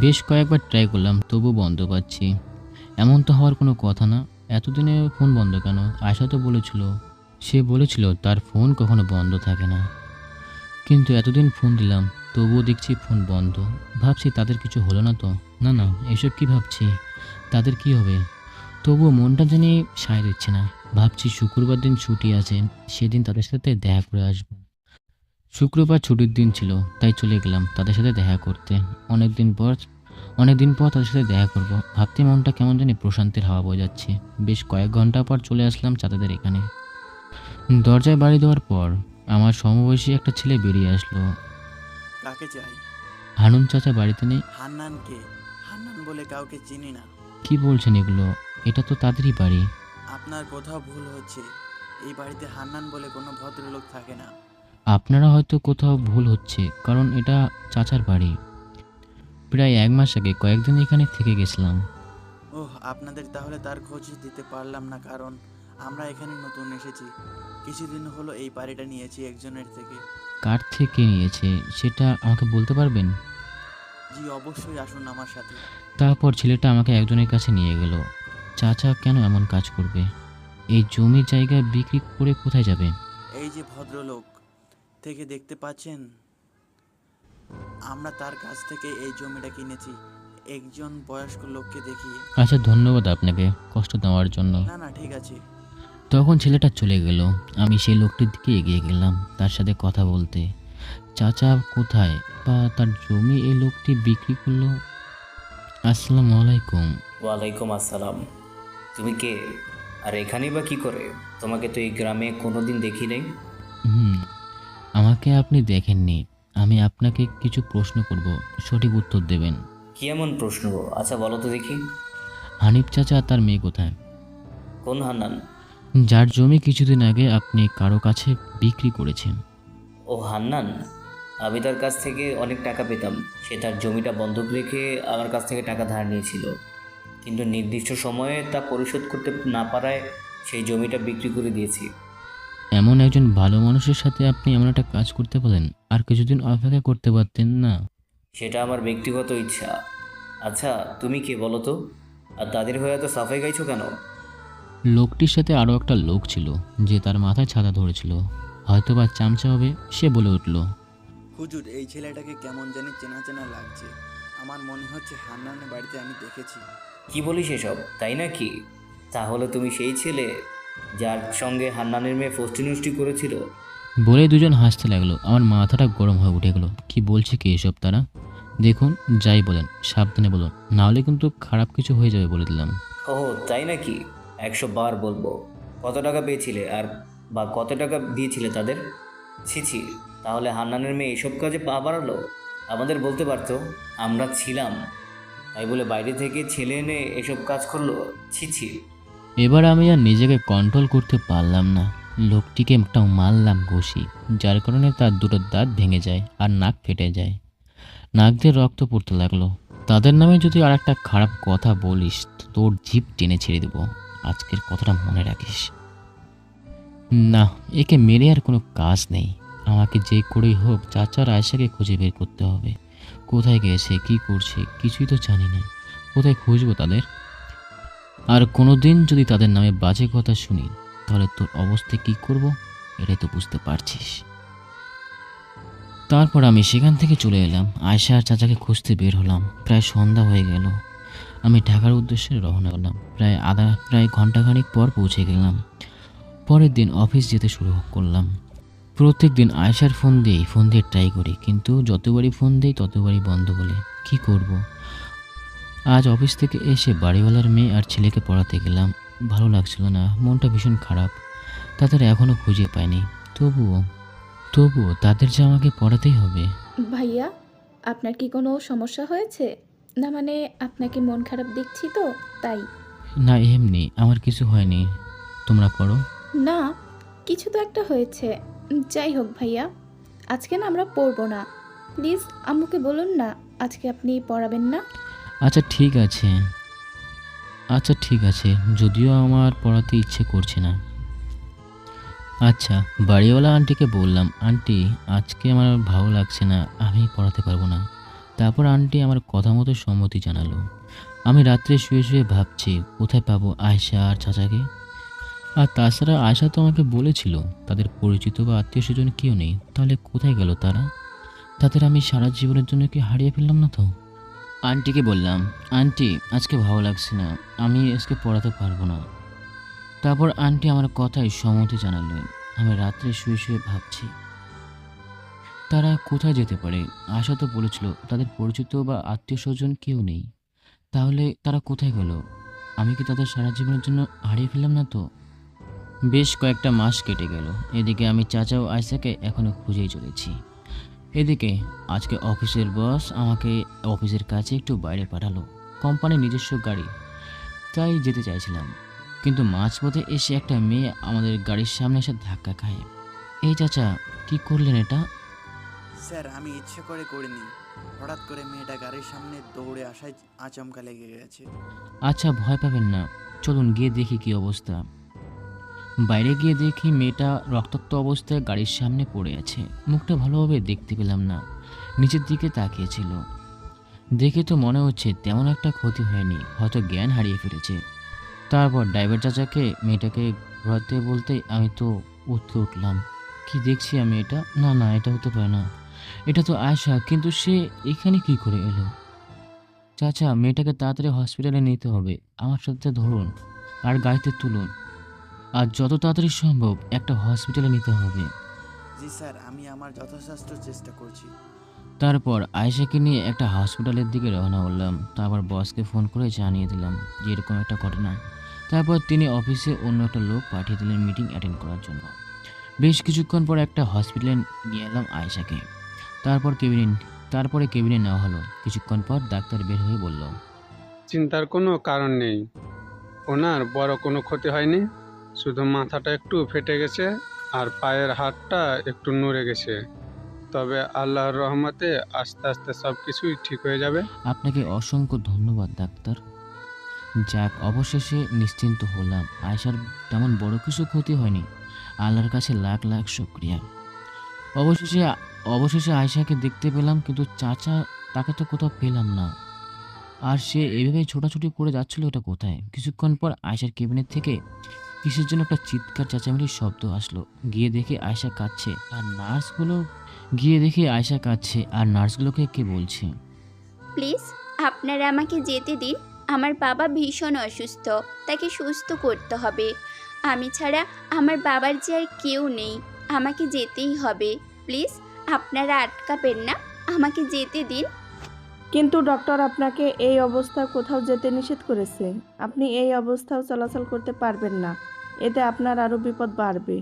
বেশ কয়েকবার ট্রাই করলাম, তবু বন্ধ পাচ্ছি। এমন তো হওয়ার কোনো কথা না, এতদিনে ফোন বন্ধ কেন? আয়শা তো বলেছিল তার ফোন কখনো বন্ধ থাকে না, কিন্তু এতদিন ফোন দিলাম তবুও দেখছি ফোন বন্ধ। ভাবছি তাদের কিছু হলো না তো? না, এসব কি ভাবছি, তাদের কি হবে? তবুও মনটা জানি সায় দিচ্ছে না। ভাবছি শুক্রবার দিন ছুটি আছে, সেদিন তাদের সাথে দেখা করে আসবো। শুক্রবার ছুটির দিন ছিল, তাই চলে গেলাম তাদের সাথে দেখা করতে। অনেকদিন পর তাদের সাথে দেখা করব ভাবতে মনটা কেমন জানি প্রশান্তির হাওয়া বয়ে যাচ্ছে। বেশ কয়েক ঘন্টা পর চলে আসলাম চাচাদের এখানে। দরজায় বাড়ি দেওয়ার পর আমার সমবয়সী একটা ছেলে বেরিয়ে আসলো। কাকে চাই? হানুন চাচা বাড়িতে নেই। হান্নানকে? হান্নান বলে কাউকে চিনি না। কি বলছেন এগুলো? এটা তো তাদেরই বাড়ি। আপনার কোথাও ভুল হচ্ছে, এই বাড়িতে হান্নান বলে কোনো ভদ্রলোক থাকে না। আপনারা হয়তো কোথাও ভুল হচ্ছে, কারণ এটা চাচার বাড়ি। প্রায় 1 মাস আগে কয়েকদিন এখানে থেকে গেছিলাম। ওহ, আপনাদের তাহলে তার খোঁজ দিতে পারলাম না, কারণ আমরা এখানে নতুন এসেছি। কিছুদিন হলো এই বাড়িটা নিয়েছি একজনের থেকে। কার থেকে নিয়েছে সেটা আমাকে বলতে পারবেন? জি অবশ্যই, আসুন আমার সাথে। তারপর ছেলেটা আমাকে একজনের কাছে নিয়ে গেল। চাচা কেন এমন কাজ করবে? এই জমি জায়গা বিক্রি করে কোথায় যাবে? এই যে ভদ্রলোক থেকে দেখতে পাচ্ছেন, আমরা তার কাছ থেকে এই জমিটা কিনেছি একজন বয়স্ক লোককে দেখিয়ে। আচ্ছা, ধন্যবাদ আপনাকে কষ্ট দেওয়ার জন্য। না ঠিক আছে। তখন ছেলেটা চলে গেল। আমি সেই লোকটির দিকে এগিয়ে গেলাম তার সাথে কথা বলতে। চাচা কোথায় বা তার জমি এই লোকটি বিক্রি করলো? আসসালামু আলাইকুম। ওয়ালাইকুম আসসালাম। তুমি কে, আর এখানেই বা কি করে? তোমাকে তো এই গ্রামে কোনোদিন দেখি নাই। আমাকে তাকে আপনি দেখেননি। আমি আপনাকে কিছু প্রশ্ন করব, সঠিক উত্তর দেবেন। কি এমন প্রশ্ন? আচ্ছা বলো তো দেখি। হানিফ চাচা তার মেয়ে কোথায়? কোন হান্নান? যার জমি কিছুদিন আগে আপনি কারো কাছে বিক্রি করেছেন। ও হান্নান, আমি তার কাছ থেকে অনেক টাকা পেতাম। সে তার জমিটা বন্ধক রেখে আমার কাছ থেকে টাকা ধার নিয়েছিল, কিন্তু নির্দিষ্ট সময়ে তা পরিশোধ করতে না পারায় সেই জমিটা বিক্রি করে দিয়েছি। এমন একজন ভালো মানুষের সাথে আপনি এমন একটা কাজ করতে পারেন? আর কিছুদিন অপেক্ষা করতে পারতেন না? সেটা আমার ব্যক্তিগত ইচ্ছা। আচ্ছা তুমি কে বলো তো? আর তাদের হয়ে এত সাফাই গাইছো কেন? লোকটির সাথে আরও একটা লোক ছিল যে তার মাথায় ছাতা ধরেছিল। হয়তোবা চামচা হবে, সে বলে উঠল, হুজুর, এই ছেলেটাকে কেমন জানি চেনা চেনা লাগছে। আমার মনে হচ্ছে হান্নানের বাড়িতে আমি দেখেছি। কি বলিস এসব, তাই নাকি? তাহলে তুমি সেই ছেলে যার সঙ্গে হান্নানের মেয়ে ফষ্টি করেছিল? বলে দুজন হাসতে লাগলো। আমার মাথাটা গরম হয়ে উঠে গেল। কি বলছে কি এসব তারা? দেখুন, যাই বলেন সাবধানে বলুন, নাহলে কিন্তু খারাপ কিছু হয়ে যাবে বলে দিলাম। ও তাই নাকি? 100 বার বলবো। কত টাকা পেয়েছিলে আর বা কত টাকা দিয়েছিলে তাদের? ছি ছি, তাহলে হান্নানের মেয়ে এসব কাজে পা বাড়ালো? আমাদের বলতে পারতো, আমরা ছিলাম। তাই বলে বাইরে থেকে ছেলে এনে এসব কাজ করলো? ছি ছি। এবার আমি আর নিজেকে কন্ট্রোল করতে পারলাম না। লোকটিকে একটা মারলাম ঘুষি, যার কারণে তার দুটো দাঁত ভেঙে যায় আর নাক ফেটে যায়। নাক দিয়ে রক্ত পড়তে লাগলো। তাদের নামে যদি আর একটা খারাপ কথা বলিস তো তোর জিভ টেনে ছেড়ে দেবো। আজকের কথাটা মনে রাখিস। না, একে মেরে আর কোনো কাজ নেই। আমাকে যে করেই হোক চাচার আয়সাকে খুঁজে বের করতে হবে। কোথায় গেছে, কি করছে, কিছুই তো জানি না। কোথায় খুঁজবো তাদের? আর কোনো দিন যদি তাদের নামে বাজে কথা শুনি, তাহলে তোর অবস্থা কি করব এটাই তো বুঝতে পারছিস। তারপর আমি সেখান থেকে চলে এলাম। আয়শা আর চাচাকে খুঁজতে বের হলাম। প্রায় সন্ধ্যা হয়ে গেল। আমি ঢাকার উদ্দেশ্যে রওনা হলাম। প্রায় ঘন্টাখানিক পর পৌঁছে গেলাম। পরের দিন অফিস যেতে শুরু করলাম। প্রত্যেক দিন আয়শার ফোন দিয়ে ট্রাই করি, কিন্তু যতবারই ফোন দিই ততবারই বন্ধ বলে। কি করব? আজ অফিস থেকে এসে বাড়িওয়ালার মেয়ে আর ছেলেকে পড়াতে গেলাম। ভালো লাগছিল না, মনটা ভীষণ খারাপ। তাদের এখনও খুঁজে পাইনি। তবুও তাদের যে আমাকে পড়াতেই হবে। ভাইয়া, আপনার কি কোনো সমস্যা হয়েছে? না মানে আপনাকে মন খারাপ দেখছি তো তাই। না, এমনি আমার কিছু হয়নি। তোমরা পড়ো। না, কিছু তো একটা হয়েছে। যাই হোক ভাইয়া, আজকে না আমরা পড়বো না। প্লিজ আম্মুকে বলুন না আজকে আপনি পড়াবেন না। আচ্ছা ঠিক আছে, যদিও আমার পড়াতে ইচ্ছে করছে না। আচ্ছা, বাড়িওয়ালা আন্টিকে বললাম, আন্টি আজকে আমার ভালো লাগছে না, আমি পড়াতে পারবো না। তারপর আন্টি আমার কথা মতো সম্মতি জানালো। আমি রাত্রে শুয়ে শুয়ে ভাবছি কোথায় পাবো আয়শা আর চাচাকে। আর তাছাড়া আয়শা তো আমাকে বলেছিল তাদের পরিচিত বা আত্মীয় স্বজন কেউ নেই। তাহলে কোথায় গেল তারা? তাদের আমি সারা জীবনের জন্য কি হারিয়ে ফেললাম না তো? আন্টিকে বললাম, আন্টি আজকে ভালো লাগছে না, আমি আজকে পড়াতে পারবো না। তারপর আন্টি আমার কথায় সম্মতি জানালেন। আমি রাত্রে শুয়ে শুয়ে ভাবছি তারা কোথায় যেতে পারে। আশা তো বলেছিল তাদের পরিচিত বা আত্মীয় স্বজন কেউ নেই। তাহলে তারা কোথায় গেল? আমি কি তাদের সারা জীবনের জন্য হারিয়ে ফেললাম না তো? বেশ কয়েকটা মাস কেটে গেল। এদিকে আমি চাচা ও আয়সাকে এখনো খুঁজেই চলেছি। এদিকে আজকে অফিসের বস আমাকে অফিসের কাছে একটু বাইরে পাঠালো। কোম্পানির নিজস্ব গাড়ি, তাই যেতে চাইছিলাম, কিন্তু মাঝপথে এসে একটা মেয়ে আমাদের গাড়ির সামনে এসে ধাক্কা খায়। এই চাচা, কি করলেন এটা? স্যার, আমি ইচ্ছে করে করিনি। হঠাৎ করে মেয়েটা গাড়ির সামনে দৌড়ে আসায় আচমকা লেগে গেছে। আচ্ছা, ভয় পাবেন না, চলুন গিয়ে দেখি কি অবস্থা। বাইরে গিয়ে দেখি মেয়েটা রক্তাক্ত অবস্থায় গাড়ির সামনে পড়ে আছে। মুখটা ভালোভাবে দেখতে পেলাম না, নিচের দিকে তাকিয়েছিল। দেখে তো মনে হচ্ছে তেমন একটা ক্ষতি হয়নি, হয়তো জ্ঞান হারিয়ে ফেলেছে। তারপর ড্রাইভার চাচাকে মেয়েটাকে ঘোরাতে বলতেই আমি তো উঠতে উঠলাম। কি দেখছি আমি এটা? না, এটা হতে পারে না, এটা তো আয়শা, কিন্তু সে এখানে কি করে এলো? চাচা, মেয়েটাকে তাড়াতাড়ি হসপিটালে নিতে হবে, আমার সাথে ধরুন আর গাড়িতে তুলুন, আর যত তাড়াতাড়ি সম্ভব একটা হসপিটালে নিতে হবে। জি স্যার, আমি আমার যথাসাধ্য চেষ্টা করছি। তারপর আয়েশাকে নিয়ে একটা হসপিটালের দিকে রওনা হলাম। তারপর বসকে ফোন করে জানিয়ে দিলাম যে এরকম একটা ঘটনা। তারপর তিনি অফিসে অন্য একটা লোক পাঠিয়ে দিলেন মিটিং অ্যাটেন্ড করার জন্য। বেশ কিছুক্ষণ পর একটা হসপিটালে নিয়ে এলাম আয়েশাকে। তারপরে কেবিনে নেওয়া হলো। কিছুক্ষণ পর ডাক্তার বের হয়ে বলল, চিন্তার কোনো কারণ নেই, ওনার বড় কোনো ক্ষতি হয়নি, শুধু মাথাটা একটু ফেটে গেছে আর পায়ের হাতটা একটু নড়ে গেছে। তবে আল্লাহর রহমতে আস্তে আস্তে সব কিছুই ঠিক হয়ে যাবে। আপনাকে অসংখ্য ধন্যবাদ ডাক্তার। যাক, অবশেষে নিশ্চিন্ত হলাম। আয়েশার তেমন বড় কিছু ক্ষতি হয়নি। আল্লাহর কাছে লাখ লাখ শুকরিয়া। অবশেষে অবশেষে আয়েশাকে দেখতে পেলাম, কিন্তু চাচা তাকে তো কোথাও পেলাম না। আর সে এইভাবে ছোটাছুটি করে যাচ্ছিল, ওটা কোথায়? কিছুক্ষণ পর আয়েশার কেবিনের থেকে কিসের জন্য একটা চিৎকার চেঁচামেচির শব্দ আসলো। গিয়ে দেখি আয়েশা কাঁদছে আর নার্সগুলোকে কে বলছে, প্লিজ আপনারা আমাকে যেতে দিন। আমার বাবা ভীষণ অসুস্থ, তাকে সুস্থ করতে হবে। আমি ছাড়া আমার বাবার যে আর কেউ নেই, আমাকে যেতেই হবে। প্লিজ আপনারা আটকাবেন না, আমাকে যেতে দিন। কিন্তু ডক্টর আপনাকে এই অবস্থায় কোথাও যেতে নিষেধ করেছে। আপনি এই অবস্থাও চলাচল করতে পারবেন না, এতে আপনার আরও বিপদ বাড়বে।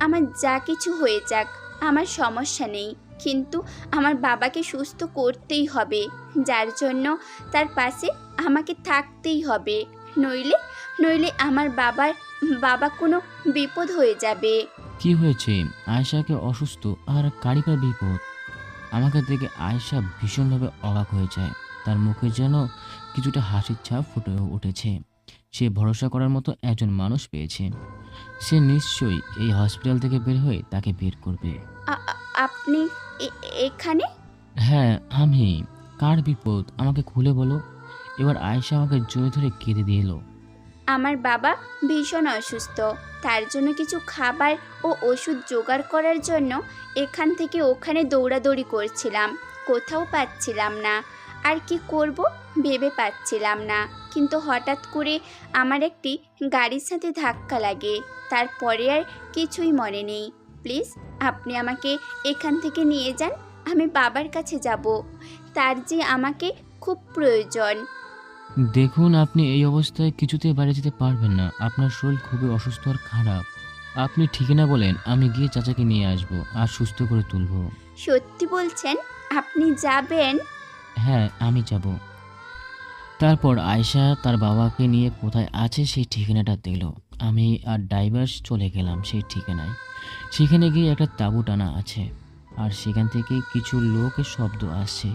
আমার যা কিছু হয়ে যাক, আমার সমস্যা নেই, কিন্তু আমার বাবাকে সুস্থ করতেই হবে, যার জন্য তার পাশে আমাকে থাকতেই হবে। নইলে নইলে আমার বাবা কোনো বিপদ হয়ে যাবে। কি হয়েছে? আয়েশাকে অসুস্থ আর কারিপার বিপদ। আমাকে দেখে আয়েশা ভীষণভাবে অবাক হয়ে যায়। তার মুখে যেন কিছুটা হাসির ছাপ ফুটে উঠেছে। সে ভরসা করার মতো একজন মানুষ পেয়েছে। সে নিশ্চয়ই এই হসপিটাল থেকে বের হয়ে তাকে বের করবে। আপনি এখানে? হ্যাঁ, আমি। কার বিপদ আমাকে খুলে বলো। এবার আয়েশা আমাকে জড়িয়ে ধরে কেঁদে দিল। আমার বাবা ভীষণ অসুস্থ, তার জন্য কিছু খাবার ও ওষুধ জোগাড় করার জন্য এখান থেকে ওখানে দৌড়াদৌড়ি করছিলাম, কোথাও পাচ্ছিলাম না। আর কি করব ভেবে পাচ্ছিলাম না, কিন্তু হঠাৎ করে আমার একটি গাড়ির সাথে ধাক্কা লাগে। তারপরে আর কিছুই মনে নেই। প্লিজ আপনি আমাকে এখান থেকে নিয়ে যান, আমি বাবার কাছে যাব, তার যে আমাকে খুব প্রয়োজন। দেখুন, আপনি এই অবস্থায় কিছুতেই বাড়ি যেতে পারবেন না। আপনার শরীর খুবই অসুস্থ আর খারাপ। আপনি ঠিকানা বলেন, আমি গিয়ে চাচাকে নিয়ে আসবো আর সুস্থ করে তুলবো। সত্যি বলছেন? আপনি যাবেন? হ্যাঁ, আমি যাব। তারপর আয়েশা তার বাবাকে নিয়ে কোথায় আছে সেই ঠিকানাটা দিল। আমি আর ড্রাইভার চলে গেলাম সেই ঠিকানায়। সেখানে গিয়ে একটা তাঁবু টানা আছে, আর সেখান থেকে কিছু লোকের শব্দ আসছে।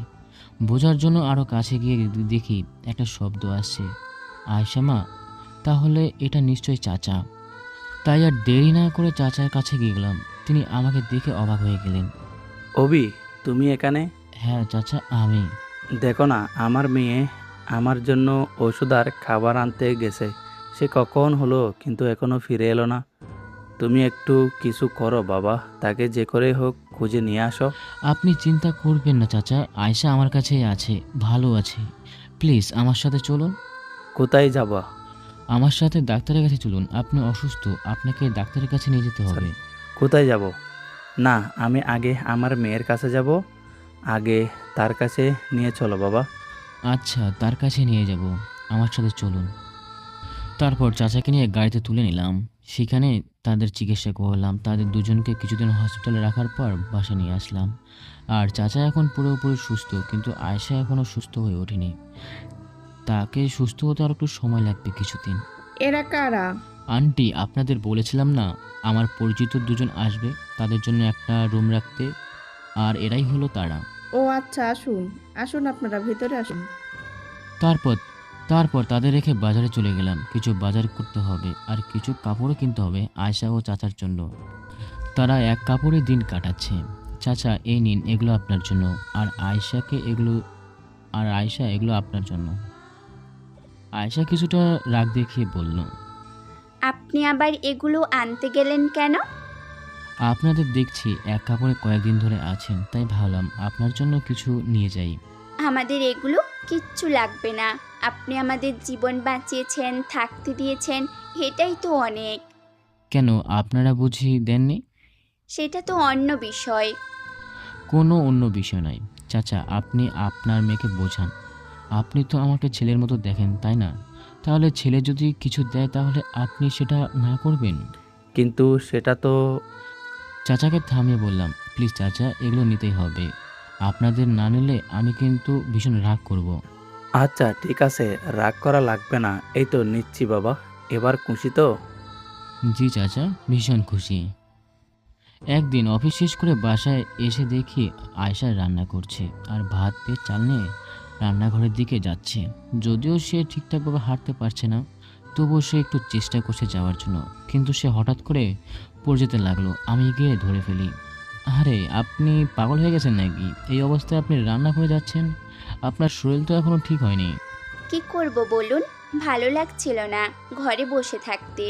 বোঝার জন্য আরও কাছে গিয়ে দেখি একটা শব্দ আসছে, আয়েশা মা। তাহলে এটা নিশ্চয়ই চাচা। তাই আর দেরি না করে চাচার কাছে গেলাম। তিনি আমাকে দেখে অবাক হয়ে গেলেন। অভি, তুমি এখানে? হ্যাঁ চাচা, আমি। দেখো না, আমার মেয়ে আমার জন্য ওষুধ আর খাবার আনতে গেছে। সে কখন হলো কিন্তু এখনো ফিরে এলো না। তুমি একটু কিছু করো বাবা, তাকে যে করে হোক খুঁজে নিয়ে আসো। আপনি চিন্তা করবেন না চাচা, আয়েশা আমার কাছেই আছে, ভালো আছে। প্লিজ আমার সাথে চলুন। কোথায় যাবা? আমার সাথে ডাক্তারের কাছে চলুন। আপনি অসুস্থ, আপনাকে ডাক্তারের কাছে নিয়ে যেতে হবে। কোথায় যাব? না, আমি আগে আমার মেয়ের কাছে যাব। আগে তার কাছে নিয়ে চলো বাবা। আচ্ছা, তার কাছে নিয়ে যাব, আমার সাথে চলুন। তারপর চাচাকে নিয়ে গাড়িতে তুলে নিলাম। সেখানে তাদের চিকিৎসা করলাম। তাদের দুজনকে কিছুদিন হসপিটালে রাখার পর বাসা নিয়ে আসলাম। আর চাচা এখন পুরোপুরি সুস্থ, কিন্তু আয়েশা এখনও সুস্থ হয়ে ওঠেনি। তাকে সুস্থ হতে আর একটু সময় লাগবে, কিছুদিন। এরা কারা? আন্টি, আপনাদের বলেছিলাম না আমার পরিচিত দুজন আসবে, তাদের জন্য একটা রুম রাখতে, আর এরাই হলো তারা। ও আচ্ছা, আসুন আসুন, আপনারা ভেতরে আসুন। তারপর তাদের রেখে বাজারে চলে গেলাম। কিছু বাজার করতে হবে আর কিছু কাপড়ও কিনতে হবে আয়েশা ও চাচার জন্য। তারা এক কাপড়ে দিন কাটাচ্ছে। চাচা, এই নিন, এগুলো আপনার জন্য। আর আয়েশা এগুলো আপনার জন্য। আয়েশা কিছুটা রাগ দেখিয়ে বলল, আপনি আবার এগুলো আনতে গেলেন কেন? আপনাদের দেখছি এক কাপড়ে কয়েকদিন ধরে আছেন, তাই ভাবলাম আপনার জন্য কিছু নিয়ে যাই। আমাদের এগুলো কিচ্ছু লাগবে না। আপনি আমাদের জীবন বাঁচিয়েছেন, থাকতে দিয়েছেন, এটাই তো অনেক। কেন, আপনারা বুঝি দেননি? সেটা তো অন্য বিষয়। কোনো অন্য বিষয় নয় চাচা, আপনি আপনার মেয়েকে বোঝান। আপনি তো আমাকে ছেলের মতো দেখেন, তাই না? তাহলে ছেলে যদি কিছু দেয় তাহলে আপনি সেটা না করবেন? কিন্তু সেটা তো চাচাকে থামিয়ে বললাম, প্লিজ চাচা, এগুলো নিতেই হবে। আপনাদের না নিলে আমি কিন্তু ভীষণ রাগ করব। আচ্ছা ঠিক আছে, রাগ করা লাগবে না, এই তো নিচ্ছি বাবা। এবার খুশি তো? জি চাচা, ভীষণ খুশি। একদিন অফিস শেষ করে বাসায় এসে দেখি আয়শা রান্না করছে আর ভাত পেয়ে চাল নিয়ে রান্নাঘরের দিকে যাচ্ছে। যদিও সে ঠিকঠাকভাবে হাঁটতে পারছে না, তবুও সে একটু চেষ্টা করছে যাওয়ার জন্য, কিন্তু সে হঠাৎ করে পড়ে যেতে লাগলো। আমি গিয়ে ধরে ফেলি। আরে আপনি পাগল হয়ে গেছেন নাকি? এই অবস্থায় আপনি রান্না করে যাচ্ছেন? আপনার শরীর তো এখনো ঠিক হয়নি। কি করব বলুন, ভালো লাগছিল না ঘরে বসে থাকতে।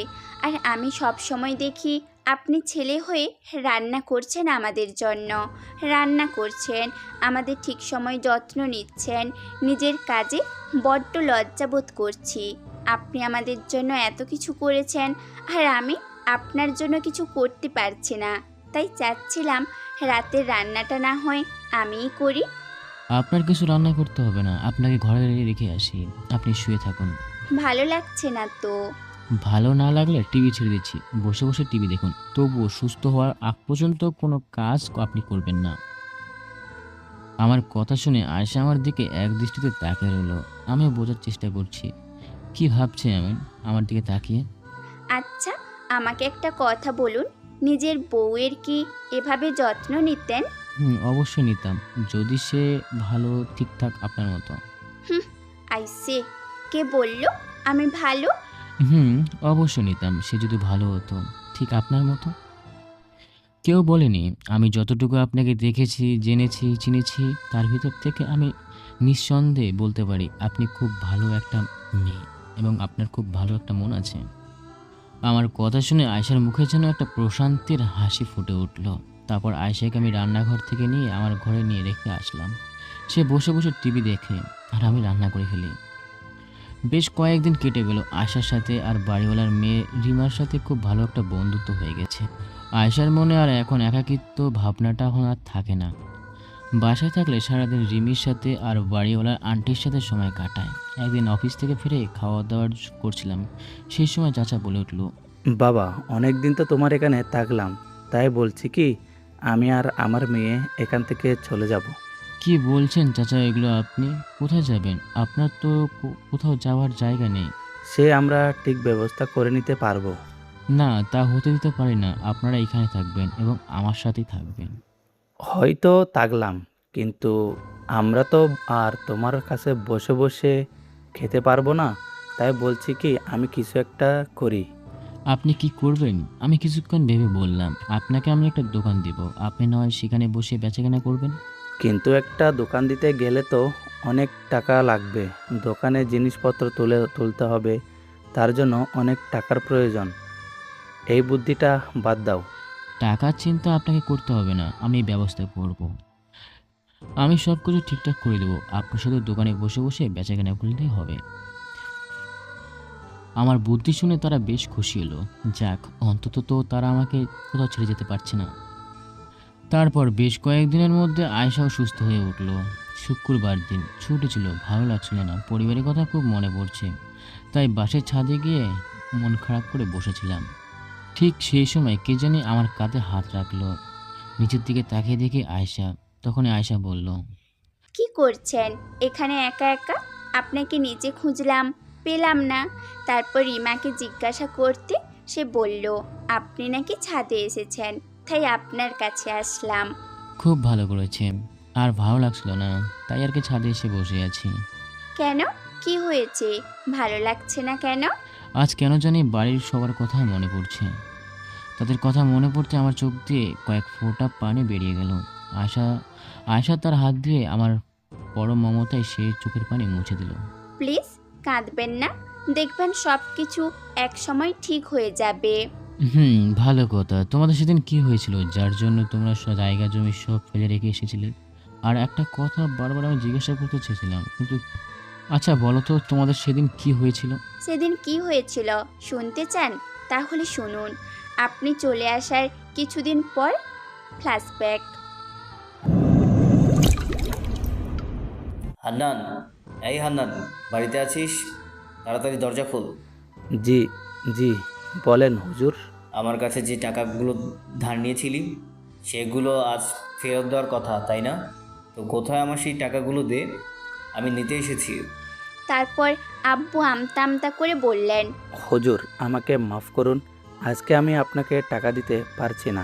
আর আমি সব সময় দেখি আপনি ছেলে হয়ে রান্না করছেন আমাদের জন্য, রান্না করছেন, আমাদের ঠিক সময় যত্ন নিচ্ছেন। নিজের কাজে বড্ড লজ্জাবোধ করছি। আপনি আমাদের জন্য এত কিছু করেছেন, আর আমি আপনার জন্য কিছু করতে পারছি না। তাই চাচ্ছিলাম রাতের রান্নাটা না হয় আমিই করি। আপনার কিছু রান্না করতে হবে না, আপনাকে ঘরে রেখে আসি, আপনি শুয়ে থাকুন। ভালো লাগছে না তো। ভালো না লাগলে টিভি ছেড়ে দিচ্ছি, বসে বসে টিভি দেখুন। তবুও সুস্থ হওয়ার আগ পর্যন্ত কোনো কাজ আপনি করবেন না। আমার কথা শুনে আয়শা আমার দিকে এক দৃষ্টিতে তাকিয়ে রইল। আমিও বোঝার চেষ্টা করছি কি ভাবছে আমার দিকে তাকিয়ে। আচ্ছা, আমাকে একটা কথা বলুন, নিজের বউয়ের কি এভাবে যত্ন নিতেন? অবশ্যই নিতাম, যদি সে ভালো ঠিকঠাক আপনার মতো। আইসে, কে বলল আমি ভালো? অবশ্যই নিতাম, সে যদি ভালো হতো ঠিক আপনার মতো। কেউ বলেনি। আমি যতটুকু আপনাকে দেখেছি, জেনেছি, চিনেছি, তার ভিতর থেকে আমি নিঃসন্দেহে বলতে পারি আপনি খুব ভালো একটা মেয়ে এবং আপনার খুব ভালো একটা মন আছে। আমার কথা শুনে আয়শার মুখে যেন একটা প্রশান্তির হাসি ফুটে উঠল। তারপর আয়শাকে আমি রান্নাঘর থেকে নিয়ে আমার ঘরে নিয়ে রেখে আসলাম। সে বসে বসে টিভি দেখে আর আমি রান্না করে ফেলি। বেশ কয়েকদিন কেটে গেল। আয়শার সাথে আর বাড়িওয়ালার মেয়ে রিমার সাথে খুব ভালো একটা বন্ধুত্ব হয়ে গেছে। আয়শার মনে আর এখন একাকিত্ব ভাবনাটা এখন আর থাকে না। বাসায় থাকলে সারাদিন রিমির সাথে আর বাড়িওয়ালার আন্টির সাথে সময় কাটায়। একদিন অফিস থেকে ফিরে খাওয়া দাওয়া করছিলাম, সেই সময় চাচা বলে উঠল, বাবা অনেক দিন তো তোমার এখানে থাকলাম, তাই বলছি কি আমি আর আমার মেয়ে এখান থেকে চলে যাব। কি বলছেন চাচা এগুলো? আপনি কোথায় যাবেন? আপনার তো কোথাও যাওয়ার জায়গা নেই। সে আমরা ঠিক ব্যবস্থা করে নিতে পারবো। না, তা হতে দিতে পারি না। আপনারা এখানে থাকবেন এবং আমার সাথেই থাকবেন। হয়তো থাকলাম, কিন্তু আমরা তো আর তোমার কাছে বসে বসে খেতে পারবো না। তাই বলছি কি আমি কিছু একটা করি। আপনি কি করবেন? আমি কিছুক্ষণ ভেবে বললাম, আপনাকে আমি একটা দোকান দিব, আপনি নয় সেখানে বসে বেচাকেনা করবেন। কিন্তু একটা দোকান দিতে গেলে তো অনেক টাকা লাগবে, দোকানে জিনিসপত্র তুলতে হবে, তার জন্য অনেক টাকার প্রয়োজন। এই বুদ্ধিটা বাদ দাও। টাকার চিন্তা আপনাকে করতে হবে না, আমি ব্যবস্থা করব। আমি সব কিছু ঠিকঠাক করে দেবো, আপনি শুধু দোকানে বসে বসে বেচাকেনা করলেই হবে। আমার বুদ্ধি শুনে তারা বেশ খুশি হলো। যাক, অন্তত তো তারা আমাকে কোথাও ছেড়ে যেতে পারছে না। তারপর বেশ কয়েকদিনের মধ্যে আয়শাও সুস্থ হয়ে উঠল। শুক্রবার দিন ছুটি ছিল, ভালো লাগছিল না, পরিবারের কথা খুব মনে পড়ছে। তাই বাসের ছাদে গিয়ে মন খারাপ করে বসেছিলাম। ঠিক সেই সময় কে জানি আমার কাঁধে হাত রাখলো। নিচের দিকে তাকিয়ে দেখি আয়শা। তখনই আয়শা বলল, কি করছেন এখানে একা একা? আপনাকে নিচে খুঁজলাম, পেলাম না। তারপর রিমাকে জিজ্ঞাসা করতে সে বলল আপনি নাকি ছাদে এসেছেন, তাই আপনার কাছে আসলাম। খুব ভালো করেছে, আর ভালো লাগছিল না, তাই আর কি ছাদে এসে বসে আছি। কেন, কি হয়েছে? ভালো লাগছে না কেন? আজ কেন জানি বাড়ির সবার কথা মনে পড়ছে। তাদের কথা মনে পড়তে আমার চোখ দিয়ে কয়েক ফোঁটা পানি বেরিয়ে গেল। আয়শা তার হাত দিয়ে আমার পরম মমতায় সেই চোখের পানি মুছে দিল। প্লিজ কাঁদবেন না, দেখবেন সব কিছু এক সময় ঠিক হয়ে যাবে। ভালো কথা। তোমাদের সেদিন কি হয়েছিল যার জন্য তোমরা জায়গা জমি সব ফেলে রেখে এসেছিলে? আর একটা কথা বারবার আমি জিজ্ঞাসা করতে চেয়েছিলাম, কিন্তু আচ্ছা বলো তো, তোমাদের সেদিন কি হয়েছিল? সেদিন কি হয়েছিল শুনতে চান? তাহলে শুনুন। আপনি চলে আসার কিছুদিন পর ফ্ল্যাশব্যাক। হান্নান, এই হান্নান, বাড়িতে আছিস? তাড়াতাড়ি দরজা খোল। জি জি, বলেন হুজুর। আমার কাছে যে টাকাগুলো ধার নিয়েছিলি সেগুলো আজ ফেরত দেওয়ার কথা, তাই না? তো কোথায় আমার সেই টাকাগুলো দে, আমি নিতে এসেছি। তারপর আব্বু আমতা আমতা করে বললেন, হুজুর, আমাকে মাফ করুন, আজকে আমি আপনাকে টাকা দিতে পারছি না।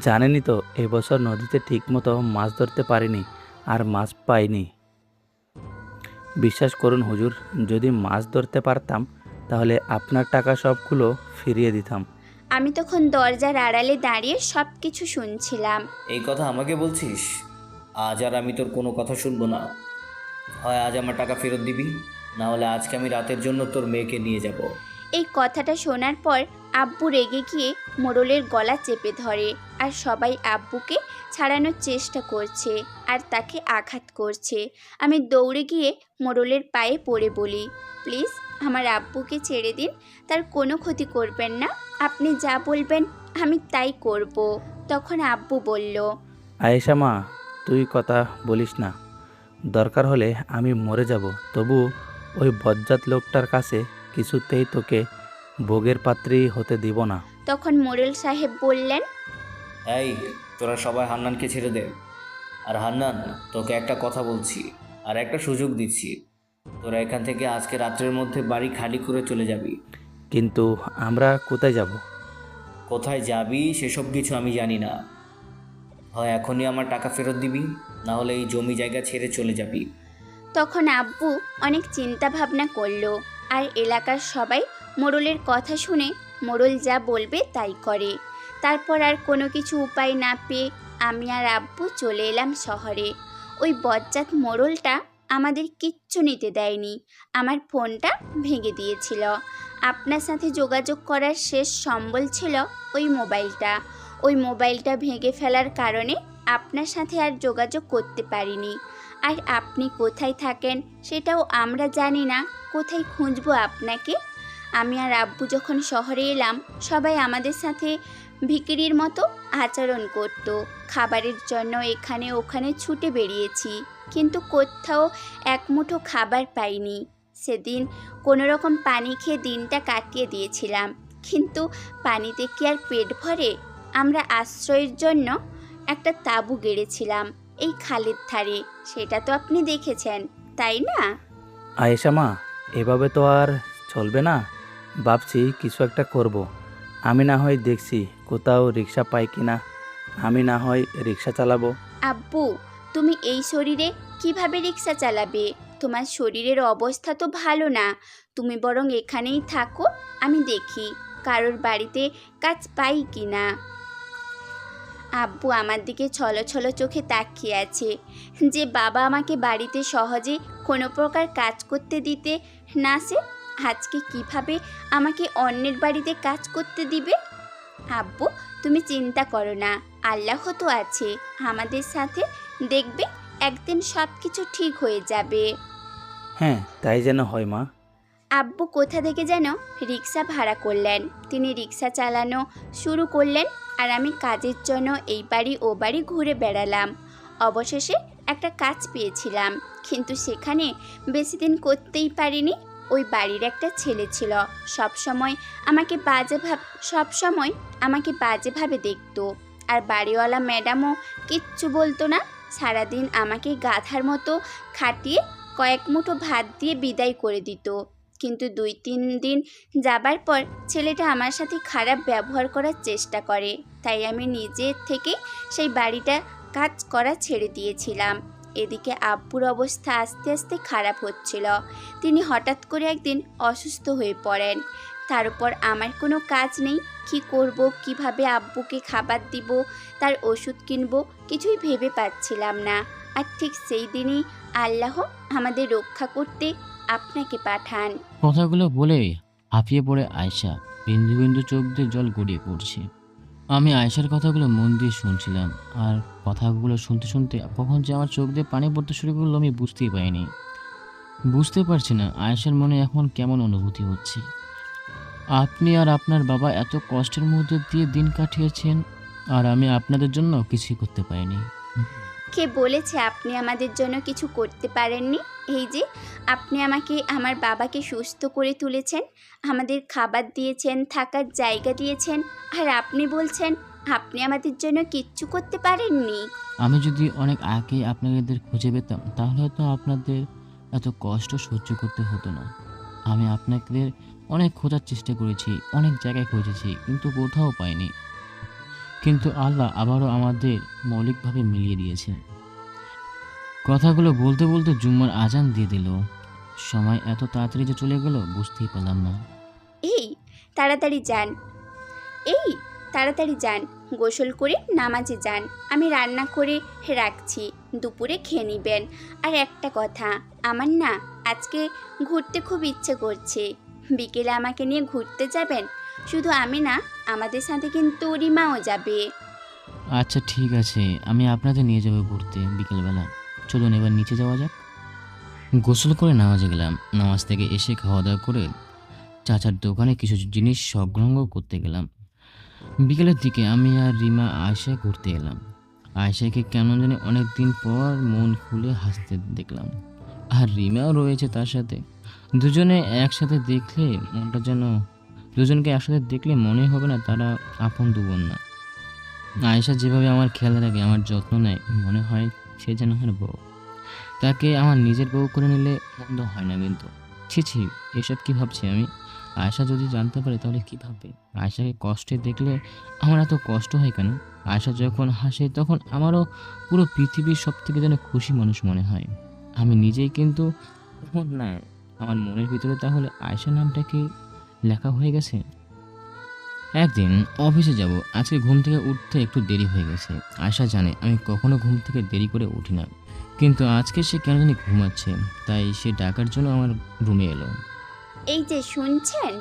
জানেনই তো এবছর নদীতে ঠিকমতো মাছ ধরতে পারিনি আর মাছ পাইনি। বিশ্বাস করুন হুজুর, যদি মাছ ধরতে পারতাম তাহলে আপনার টাকা সবগুলো ফিরিয়ে দিতাম। আমি তখন দরজার আড়ালে দাঁড়িয়ে সব কিছু শুনছিলাম। এই কথা আমাকে বলছিস? আজ আর আমি তোর কোনো কথা শুনবো না। হয় আজ আমার টাকা ফেরত দিবি, না হলে আজকে আমি রাতের জন্য তোর মেয়েকে নিয়ে যাব। এই কথাটা শোনার পর আব্বু রেগে গিয়ে মোড়লের গলা চেপে ধরে, আর সবাই আব্বুকে ছাড়ানোর চেষ্টা করছে আর তাকে আঘাত করছে। আমি দৌড়ে গিয়ে মোড়লের পায়ে পড়ে বলি, প্লিজ আমার আব্বুকে ছেড়ে দিন, তার কোনো ক্ষতি করবেন না, আপনি যা বলবেন আমি তাই করব। তখন আব্বু বলল, আয়েশা মা, তুই কথা বলিস না, দরকার হলে আমি মরে যাব, তবু ওই বজ্জাত লোকটার কাছে কিছুতেই তোকে ভোগের পাত্রী হতে দিব না। তখন মোড়ল সাহেব বললেন, এই তোরা সবাই হান্নানকে ছেড়ে দে। আর হান্নান, তোকে একটা কথা বলছি আর একটা সুযোগ দিচ্ছি, তোরা এখান থেকে আজকে রাত্রের মধ্যে বাড়ি খালি করে চলে যাবি। কিন্তু আমরা কোথায় যাব? কোথায় যাবি সেসব কিছু আমি জানি না। হয় এখনই আমার টাকা ফেরত দিবি, না হলে এই জমি জায়গা ছেড়ে চলে যাবি। তখন আব্বু অনেক চিন্তা ভাবনা করলো, আর এলাকার সবাই মোড়লের কথা শুনে মোড়ল যা বলবে তাই করে। তারপর আর কোনো কিছু উপায় না পেয়ে আমি আর আব্বু চলে এলাম শহরে। ওই বজ্জাত মোড়লটা আমাদের কিচ্ছু নিতে দেয়নি, আমার ফোনটা ভেঙে দিয়েছিল। আপনার সাথে যোগাযোগ করার শেষ সম্বল ছিল ওই মোবাইলটা। ওই মোবাইলটা ভেঙে ফেলার কারণে আপনার সাথে আর যোগাযোগ করতে পারিনি। আর আপনি কোথায় থাকেন সেটাও আমরা জানি না, কোথায় খুঁজবো আপনাকে। আমি আর আব্বু যখন শহরে এলাম, সবাই আমাদের সাথে ভিখিরির মতো আচরণ করত। খাবারের জন্য এখানে ওখানে ছুটে বেরিয়েছি, কিন্তু কোথাও এক মুঠো খাবার পাইনি। সেদিন কোনো রকম পানি খেয়ে দিনটা কাটিয়ে দিয়েছিলাম, কিন্তু পানিতে কি আর পেট ভরে? আমরা আশ্রয়ের জন্য একটা তাঁবু গেড়েছিলাম এই খালের ধারে, সেটা তো আপনি দেখেছেন, তাই না? আয়েশা মা, এভাবে তো আর চলবে না, ভাবছি কিছু একটা করব। আমি না হয় দেখছি কোথাও রিক্সা পাই কিনা, আমি না হয় রিক্সা চালাবো। আব্বু, তুমি এই শরীরে কিভাবে রিক্সা চালাবে? তোমার শরীরের অবস্থা তো ভালো না, তুমি বরং এখানেই থাকো, আমি দেখি কারোর বাড়িতে কাজ পাই কি না। আব্বু আমার দিকে ছলো ছলো চোখে তাকিয়ে আছে, যে বাবা আমাকে বাড়িতে সহজে কোনো প্রকার কাজ করতে দিতে না, সে আজকে কিভাবে আমাকে অন্যের বাড়িতে কাজ করতে দিবে? আব্বু, তুমি চিন্তা করো না, আল্লাহ তো আছে আমাদের সাথে, দেখবে একদিন সব কিছু ঠিক হয়ে যাবে। হ্যাঁ, তাই যেন হয় মা। আব্বু কোথা থেকে যেন রিক্সা ভাড়া করলেন, তিনি রিক্সা চালানো শুরু করলেন, আর আমি কাজের জন্য এই বাড়ি ও বাড়ি ঘুরে বেড়ালাম। অবশেষে একটা কাজ পেয়েছিলাম, কিন্তু সেখানে বেশি দিন করতেই পারিনি। ওই বাড়ির একটা ছেলে ছিল, সবসময় আমাকে বাজেভাবে দেখতো, আর বাড়িওয়ালা ম্যাডামও কিচ্ছু বলতো না। সারাদিন আমাকে গাধার মতো খাটিয়ে কয়েক মুঠো ভাত দিয়ে বিদায় করে দিত। কিন্তু 2-3 দিন যাবার পর ছেলেটা আমার সাথে খারাপ ব্যবহার করার চেষ্টা করে, তাই আমি নিজে থেকে সেই বাড়িটা কাজ করা ছেড়ে দিয়েছিলাম। এদিকে আব্বুর অবস্থা আস্তে আস্তে খারাপ হচ্ছিল। তিনি হঠাৎ করে একদিন অসুস্থ হয়ে পড়েন। তার উপর আমার কোনো কাজ নেই, কী করব, কিভাবে আব্বুকে খাবার দিব, তার ওষুধ কিনব, কিছুই ভেবে পাচ্ছিলাম না। আর ঠিক সেই দিনই আল্লাহ আমাদের রক্ষা করতে আপনাকে পাঠান। কথাগুলো বলে হাঁপিয়ে পড়ে আয়শা, বিন্দু বিন্দু চোখ দিয়ে জল গড়িয়ে পড়ছে। আমি আয়শার কথাগুলো মন দিয়ে শুনছিলাম, আর কথাগুলো শুনতে শুনতে কখন যে আমার চোখ দিয়ে পানি পড়তে শুরু করলো আমি বুঝতেই পারিনি। বুঝতে পারছি না আয়শার মনে এখন কেমন অনুভূতি হচ্ছে। আপনি আর আপনার বাবা এত কষ্টের মধ্যে দিয়ে দিন কাটিয়েছেন, আর আমি আপনাদের জন্য কিছুই করতে পারিনি। কে বলেছে আপনি আমাদের জন্য কিছু করতে পারেননি? এই যে আপনি আমাকে, আমার বাবাকে সুস্থ করে তুলেছেন, আমাদের খাবার দিয়েছেন, থাকার জায়গা দিয়েছেন, আর আপনি বলছেন আপনি আমাদের জন্য কিচ্ছু করতে পারেননি। আমি যদি অনেক আগে আপনাদের খুঁজে পেতাম তাহলে হয়তো আপনাদের এত কষ্ট সহ্য করতে হতো না। আমি আপনাদের অনেক খোঁজার চেষ্টা করেছি, অনেক জায়গায় খুঁজেছি, কিন্তু কোথাও পাইনি। কিন্তু আল্লাহ আবারও আমাদের মৌলিকভাবে মিলিয়ে দিয়েছে। কথাগুলো বলতে বলতে জুম্মার আজান দিয়ে দিল। সময় এত তাড়াতাড়ি যে চলে গেল বুঝতেই পারলাম না। এই তাড়াতাড়ি যান, এই তাড়াতাড়ি যান, গোসল করে নামাজে যান। আমি রান্না করে রাখছি, দুপুরে খেয়ে নেবেন। আর একটা কথা, আমার না আজকে ঘুরতে খুব ইচ্ছে করছে। বিকেলে আমাকে নিয়ে ঘুরতে যাবেন? শুধু আমি না, আমাদের সাথে কিন্তু রিমাও যাবে। আচ্ছা ঠিক আছে, আমি আপনাদের নিয়ে যাবো ঘুরতে বিকেলবেলা। চলুন এবার নিচে যাওয়া যাক। গোসল করে নামাজে গেলাম। নামাজ থেকে এসে খাওয়া দাওয়া করে চাচার দোকানে কিছু জিনিস সংগ্রহ করতে গেলাম। বিকেলের দিকে আমি আর রিমা আয়শা ঘুরতে এলাম। আয়শাকে কেমন জানি অনেক দিন পর মন খুলে হাসতে দেখলাম, আর রিমাও রয়েছে তার সাথে। দুজনে একসাথে দেখলে মনটা যেন, দুজনকে একসাথে দেখলে মনে হবে না তারা আপন দু বোন না। আয়েশা যেভাবে আমার খেয়াল রাখে, আমার যত্ন নেয়, মনে হয় সে যেন আমার বউ। তাকে আমার নিজের বউ করে নিলে মন্দ হয় না কিন্তু। ছি ছি, এসব কি ভাবছি আমি? আয়েশা যদি জানতে পারে তাহলে কী ভাববে? আয়েশাকে কষ্টে দেখলে আমার এত কষ্ট হয় কেন? আয়েশা যখন হাসে তখন আমারও পুরো পৃথিবীর সব থেকে যেন খুশি মানুষ মনে হয়। আমি নিজেই কিন্তু এমন না। আমার মনের ভিতরে তাহলে আয়েশা নামটা কি লেখা হয়ে গেছে? একদিন অফিসে যাব, আজকে ঘুম থেকে উঠতে একটু দেরি হয়ে গেছে। আয়শা জানে আমি কখনো ঘুম থেকে দেরি করে উঠি না, কিন্তু আজকে সে কেন জানি ঘুমাচ্ছে, তাই সে ডাকার জন্য আমার রুমে এলো। এই যে শুনছেন,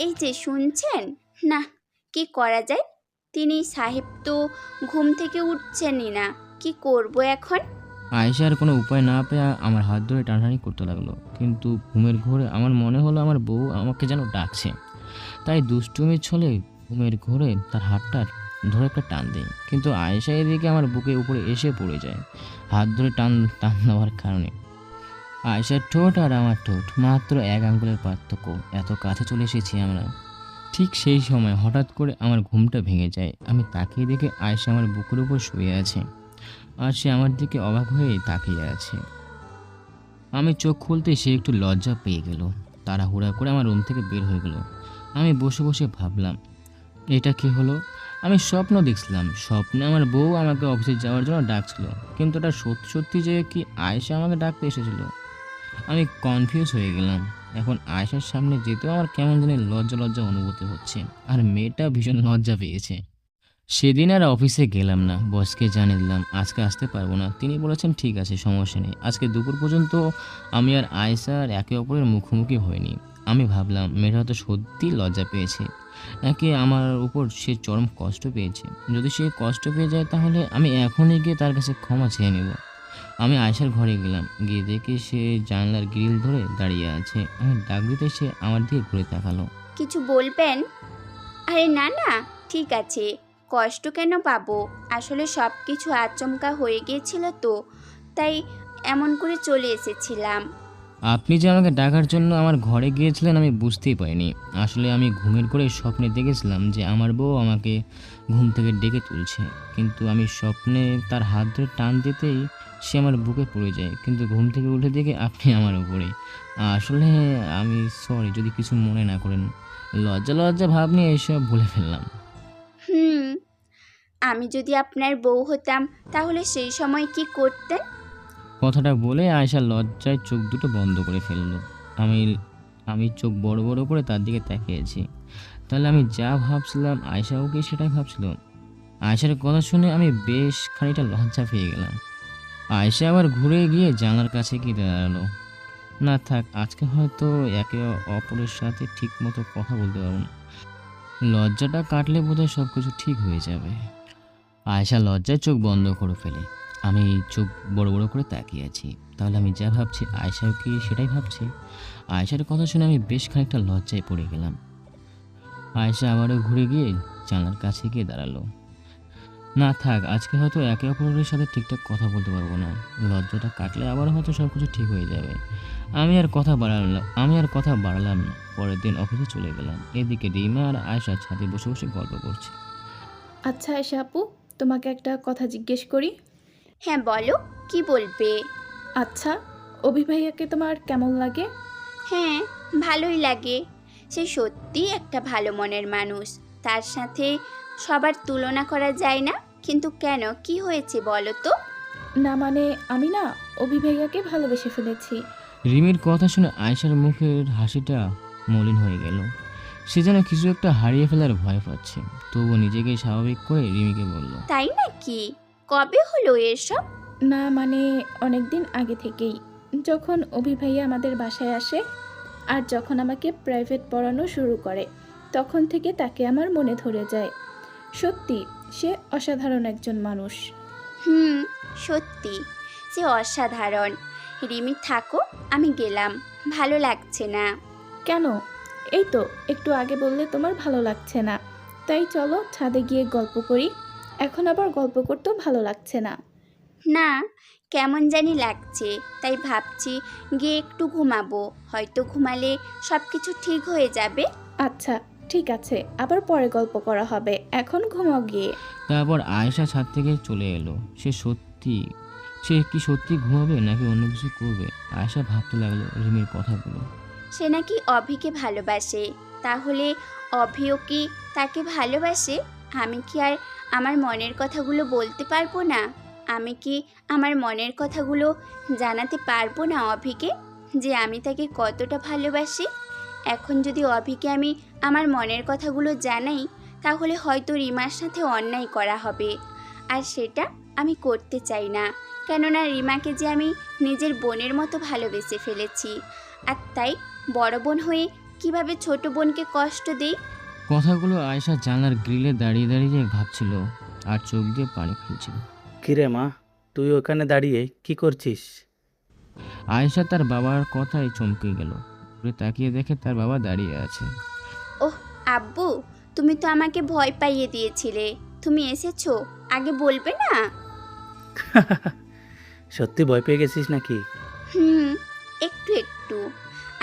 এই যে শুনছেন না, কি করা যায়? তিনি সাহেব তো ঘুম থেকে উঠছেনই না, কি করব এখন? আয়েশার কোনো উপায় না পেয়ে আমার হাত ধরে টানাটানি করতে লাগলো, কিন্তু ঘুমের ঘোরে আমার মনে হলো আমার বউ আমাকে যেন ডাকছে। তাই দুষ্টুমির ছলে ঘুমের ঘোরে তার হাতটা ধরে একটা টান দেয়, কিন্তু আয়েশা এদিকে আমার বুকের উপরে এসে পড়ে যায় হাত ধরে টান টান দেওয়ার কারণে। আয়েশার ঠোঁট আর আমার ঠোঁট মাত্র 1 আঙ্গুলের পার্থক্য, এত কাছে চলে এসেছি আমরা। ঠিক সেই সময় হঠাৎ করে আমার ঘুমটা ভেঙে যায়। আমি তাকিয়ে দেখে আয়েশা আমার বুকের উপর শুয়ে আছে, আর সে আমার দিকে অবাক হয়ে তাকিয়ে আছে। আমি চোখ খুলতেই সে একটু লজ্জা পেয়ে গেল, তাড়াহুড়া করে আমার রুম থেকে বের হয়ে গেল। আমি বসে বসে ভাবলাম, এটা কি হলো? আমি স্বপ্ন দেখছিলাম, স্বপ্নে আমার বউ আমাকে অফিসে যাওয়ার জন্য ডাকছিল, কিন্তু এটা সত্যি সত্যি যে কি আয়েশা আমাকে ডাকতে এসেছিল? আমি কনফিউজ হয়ে গেলাম। এখন আয়েশার সামনে যেতেও আমার কেমন জানি লজ্জা লজ্জা অনুভূতি হচ্ছে, আর মেয়েটা ভীষণ লজ্জা পেয়েছে। সেদিন আর অফিসে গেলাম না, বসকে জানিয়ে দিলাম আজকে আসতে পারবো না। তিনি বলেছেন ঠিক আছে, সমস্যা নেই। আজকে দুপুর পর্যন্ত আমি আর আয়েশা আর একে অপরের মুখোমুখি হইনি। আমি ভাবলাম মেয়েটা হয়তো সত্যি লজ্জা পেয়েছে, নাকি আমার উপর সে চরম কষ্ট পেয়েছে। যদি সে কষ্ট পেয়ে যায় তাহলে আমি এখনই গিয়ে তার কাছে ক্ষমা চেয়ে নেব। আমি আয়েশার ঘরে গেলাম, গিয়ে দেখি সে জানলার গ্রিল ধরে দাঁড়িয়ে আছে। আমি ডাক দিতে সে আমার দিকে ঘুরে তাকালো। কিছু বলবেন? আরে না না, ঠিক আছে, কষ্ট কেন পাবো? আসলে সব কিছু আচমকা হয়ে গিয়েছিল তো, তাই এমন করে চলে এসেছিলাম। আপনি যে আমাকে ডাকার জন্য আমার ঘরে গিয়েছিলেন আমি বুঝতেই পারিনি। আসলে আমি ঘুমের ঘোরে স্বপ্নে দেখেছিলাম যে আমার বউ আমাকে ঘুম থেকে ডেকে তুলছে, কিন্তু আমি স্বপ্নে তার হাত ধরে টান দিতেই সে আমার বুকে পড়ে যায়, কিন্তু ঘুম থেকে উঠে দেখে আপনি আমার উপরে। আসলে আমি সরি, যদি কিছু মনে না করেন। লজ্জা লজ্জা ভাব নিয়ে এসব বলে ফেললাম। আমি যদি আপনার বউ হতাম তাহলে সেই সময় কি করতেন? কথাটা বলে আয়েশা লজ্জায় চোখ দুটো বন্ধ করে ফেললো। আমি চোখ বড় বড় করে তার দিকে তাকিয়েছি। তাহলে আমি যা ভাবছিলাম আয়েশাও কি সেটাই ভাবছিল? আয়েশার কথা শুনে আমি বেশ খানিকটা লজ্জা পেয়ে গেলাম। আয়েশা আবার ঘুরে গিয়ে জানলার কাছে গিয়ে দাঁড়ালো। না থাক, আজকে হয়তো একে অপরের সাথে ঠিক মতো কথা বলতে পারবো না। লজ্জাটা কাটলে বোধহয় সব কিছু ঠিক হয়ে যাবে। আয়েশা লজ্জায় চোখ বন্ধ করে ফেলে। আমি চোখ বড় বড় করে তাকিয়ে আছি। তাহলে আমি যা ভাবছি আয়েশাও কি সেটাই ভাবছি? আয়েশার কথা শুনে আমি বেশ খানিকটা লজ্জায় পড়ে গেলাম। আয়েশা আবারও ঘুরে গিয়ে জানলার কাছে গিয়ে দাঁড়ালো। না থাক, আজকে হয়তো একে অপরের সাথে ঠিকঠাক কথা বলতে পারবো না। লজ্জাটা কাটলে আবার হয়তো সব কিছু ঠিক হয়ে যাবে। আমি আর কথা বাড়ালাম না। পরের দিন অফিসে চলে গেলাম। এদিকে রিমা আর আয়শা ছাদে বসে বসে গল্প করছে। আচ্ছা আয়শা আপু, তোমাকে একটা কথা জিজ্ঞেস করি। হ্যাঁ বলো, কি বলবে? আচ্ছা, অভি ভাইয়াকে তোমার কেমন লাগে? হ্যাঁ, ভালোই লাগে। সে সত্যি একটা ভালো মনের মানুষ। তার সাথে সবার তুলনা করা যায় না। কিন্তু কেন, কি হয়েছে বলো তো? না মানে আমি না অভি ভাইয়াকে ভালোবেসে ফেলেছি। রিমির কথা শুনে আয়শার মুখের হাসিটা মলিন হয়ে গেল। সে যেন কিছু একটা হারিয়ে ফেলার ভয় পাচ্ছে। তবুও নিজেকে স্বাভাবিক করে রিমিকে বলল, তাই নাকি? কবে হলো এসব? না মানে অনেক দিন আগে থেকেই, যখন অভি ভাইয়া আমাদের বাসায় আসে আর যখন আমাকে প্রাইভেট পড়ানো শুরু করে, তখন থেকে তাকে আমার মনে ধরে যায়। সত্যি সে অসাধারণ একজন মানুষ। হুম, সত্যি সে অসাধারণ। রিমি থাকো, আমি গেলাম, ভালো লাগছে না। কেন? এই তো একটু আগে বললে তোমার ভালো লাগছে না। তাই চলো ছাদে গিয়ে গল্প করি। এখন আবার গল্প করতেও ভালো লাগছে না। না, কেমন জানি লাগছে, তাই ভাবছি গিয়ে একটু ঘুমাবো। হয়তো ঘুমালে সব কিছু ঠিক হয়ে যাবে। আচ্ছা ঠিক আছে, আবার পরে গল্প করা হবে, এখন ঘুমাও গিয়ে। তারপর আয়েশা ছাদ থেকে চলে এলো। সে কি সত্যি ঘুমাবে নাকি অন্য কিছু করবে? আয়েশা ভাবতে লাগলো রিমির কথাগুলো। সে নাকি অভিকে ভালোবাসে। তাহলে অভিও কি তাকে ভালোবাসে? আমি কি আর আমার মনের কথাগুলো বলতে পারবো না? আমি কি আমার মনের কথাগুলো জানাতে পারবো না অভিকে, যে আমি তাকে কতটা ভালোবাসি? এখন যদি অভিকে আমি আমার মনের কথাগুলো জানাই, তাহলে হয়তো রিমার সাথে অন্যায় করা হবে। আর সেটা আমি করতে চাই না, কেননা রিমাকে যে আমি নিজের বোনের মতো ভালোবেসে ফেলেছি। আর তাই বড় বোন হয়ে কিভাবে ছোট বোনকে কষ্ট দেই? কথাগুলো আয়েশা জানলার গ্রিলে দাঁড়িয়ে দাঁড়িয়ে ভাবছিল আর চোখ দিয়ে পানি ফেলছিল। কিরে মা, তুই ওখানে দাঁড়িয়ে কি করছিস? আয়েশা তার বাবার কথায় চমকে গেল। ঘুরে তাকিয়ে দেখে তার বাবা দাঁড়িয়ে আছে। ওহ আব্বু, তুমি তো আমাকে ভয় পাইয়ে দিয়েছিলে। তুমি এসেছো, আগে বলবে না? সত্যি ভয় পেয়ে গেছিস নাকি? হুম, একটু একটু।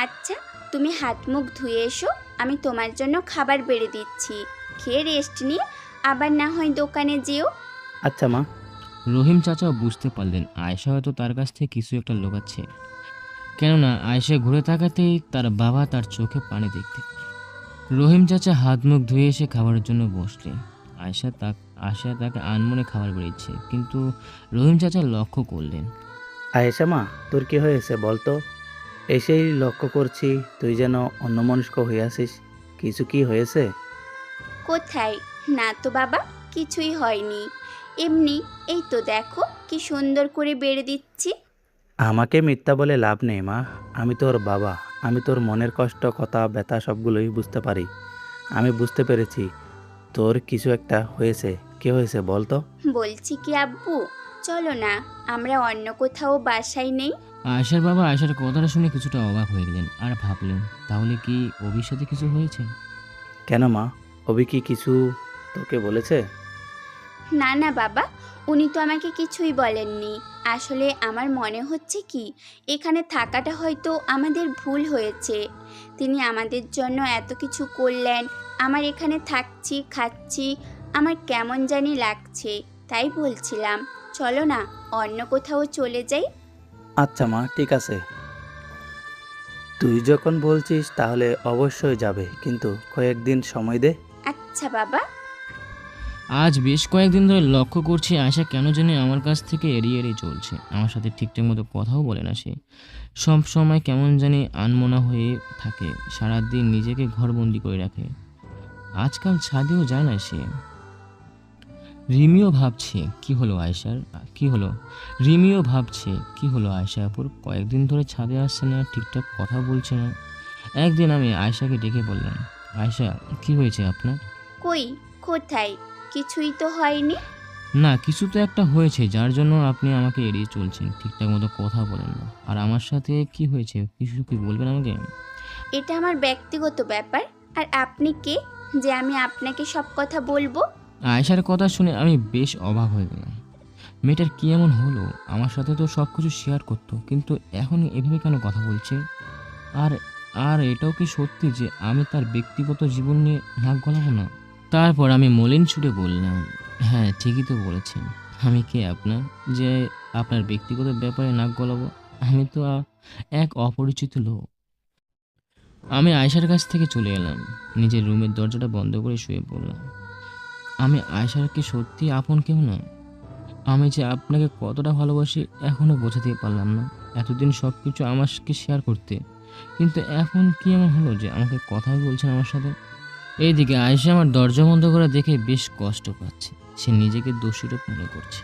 আচ্ছা, তুমি হাত মুখ ধুয়ে এসো, আমি তোমার জন্য খাবার বেড়ে দিচ্ছি। খেয়ে রেস্ট নিয়ে আবার না হয় দোকানে যেও। আচ্ছা মা। রহিম চাচাও বুঝতে পারলেন আয়েশা হয়তো তার কাছ থেকে কিছু একটা লুকাচ্ছে। কেননা আয়েশা ঘুরে তাকাতেই তার বাবা তার চোখে পানি দেখতে পেল। রহিম চাচা হাত মুখ ধুয়ে এসে খাবারের জন্য বসলেন। আয়েশা তাকে আনমনে খাবার বেড়েছে, কিন্তু রহিম চাচা লক্ষ্য করলেন। আয়েশা মা, তোর কি হয়েছে বলতো? এসেই লক্ষ্য করছি তুই যেন অন্যমনস্ক হয়ে আসিস। কিছু কি হয়েছে? কোথায়? না তো বাবা, কিছুই হয়নি। এমনি, এই তো দেখো কি সুন্দর করে বেড়ে দিচ্ছি। আমাকে মিথ্যা বলে লাভ নেই মা। আমি তোর বাবা। আমি তোর মনের কষ্ট, কথা, ব্যথা সবগুলোই বুঝতে পারি। আমি বুঝতে পেরেছি তোর কিছু একটা হয়েছে। কি হয়েছে বল তো? বলছি কি আব্বু, চলো না আমরা অন্য কোথাও বাসায় নেই। আয়েশার বাবা আয়েশার কথাটা শুনে কিছুটা অবাক হয়ে গেলেন আর ভাবলেন, তাহলে কি অভির সাথে কিছু হয়েছে? কেন মা, অভি কি কিছু তোকে বলেছে? না না বাবা, উনি তো আমাকে কিছুই বলেননি। আসলে আমার মনে হচ্ছে কি, এখানে থাকাটা হয়তো আমাদের ভুল হয়েছে। তিনি আমাদের জন্য এত কিছু করলেন, আমার এখানে থাকছি খাচ্ছি, আমার কেমন জানি লাগছে। তাই বলছিলাম চলো না অন্য কোথাও চলে যাই। আচ্ছা মা, ঠিক আছে, তুই যখন বলছিস তাহলে অবশ্যই যাবে, কিন্তু কয়েকদিন সময় দে। আচ্ছা বাবা। আজ বেশ কয়েকদিন ধরে লক্ষ্য করছি আয়েশা কেন জানি আমার কাছ থেকে এড়িয়ে এড়িয়ে চলছে। আমার সাথে ঠিকঠাক মতো কথাও বলে না সে। সব সময় কেমন জানি আনমনা হয়ে থাকে, সারাদিন নিজেকে ঘরবন্দি করে রাখে। আজকাল ছাদেও যায় না সে। রিমিও ভাবছে কি হলো আয়েশা আপুর কয়েকদিন ধরে ছাদে আসছে না, ঠিকঠাক কথা বলছে না। একদিন আমি আয়েশাকে ডেকে বললাম, আয়েশা কি হয়েছে আপনার? কই, কোথায়? কিছুই তো হয়নি। না, কিছু তো একটা হয়েছে যার জন্য আপনি আমাকে এড়িয়ে চলছেন, ঠিকঠাক মতো কথা বলেন না। আর আমার সাথে কি হয়েছে কিছু কি বলবেন আমাকে? এটা আমার ব্যক্তিগত ব্যাপার। আর আপনি কে যে আমি আপনাকে সব কথা বলবো? আয়েশার কথা শুনে আমি বেশ অবাক হয়ে গেলাম। মেয়েটার কি এমন হলো? আমার সাথে তো সব কিছু শেয়ার করতো, কিন্তু এখন এভাবে কেন কথা বলছে? আর আর এটাও কি সত্যি যে আমি তার ব্যক্তিগত জীবন নিয়ে নাক গলাবো না? তারপর আমি মলিন সুরে বললাম, হ্যাঁ ঠিকই তো বলেছেন। আমি কে আপনার যে আপনার ব্যক্তিগত ব্যাপারে নাক গলাবো? আমি তো এক অপরিচিত লোক। আমি আয়েশার কাছ থেকে চলে এলাম, নিজের রুমের দরজাটা বন্ধ করে শুয়ে পড়লাম। আমি আয়েশার কি সত্যি আপন কেউ না? আমি যে আপনাকে কতটা ভালোবাসি এখনো বোঝাতে পারলাম না। এতদিন সব কিছু আমাকে শেয়ার করতে, কিন্তু এখন কি এমন হলো যে আমাকে কথাই বলছেন আমার সাথে? এইদিকে আয়েশা আমার দরজা বন্ধ করে দেখে বেশ কষ্ট পাচ্ছে। সে নিজেকে দোষীরূপ মনে করছে।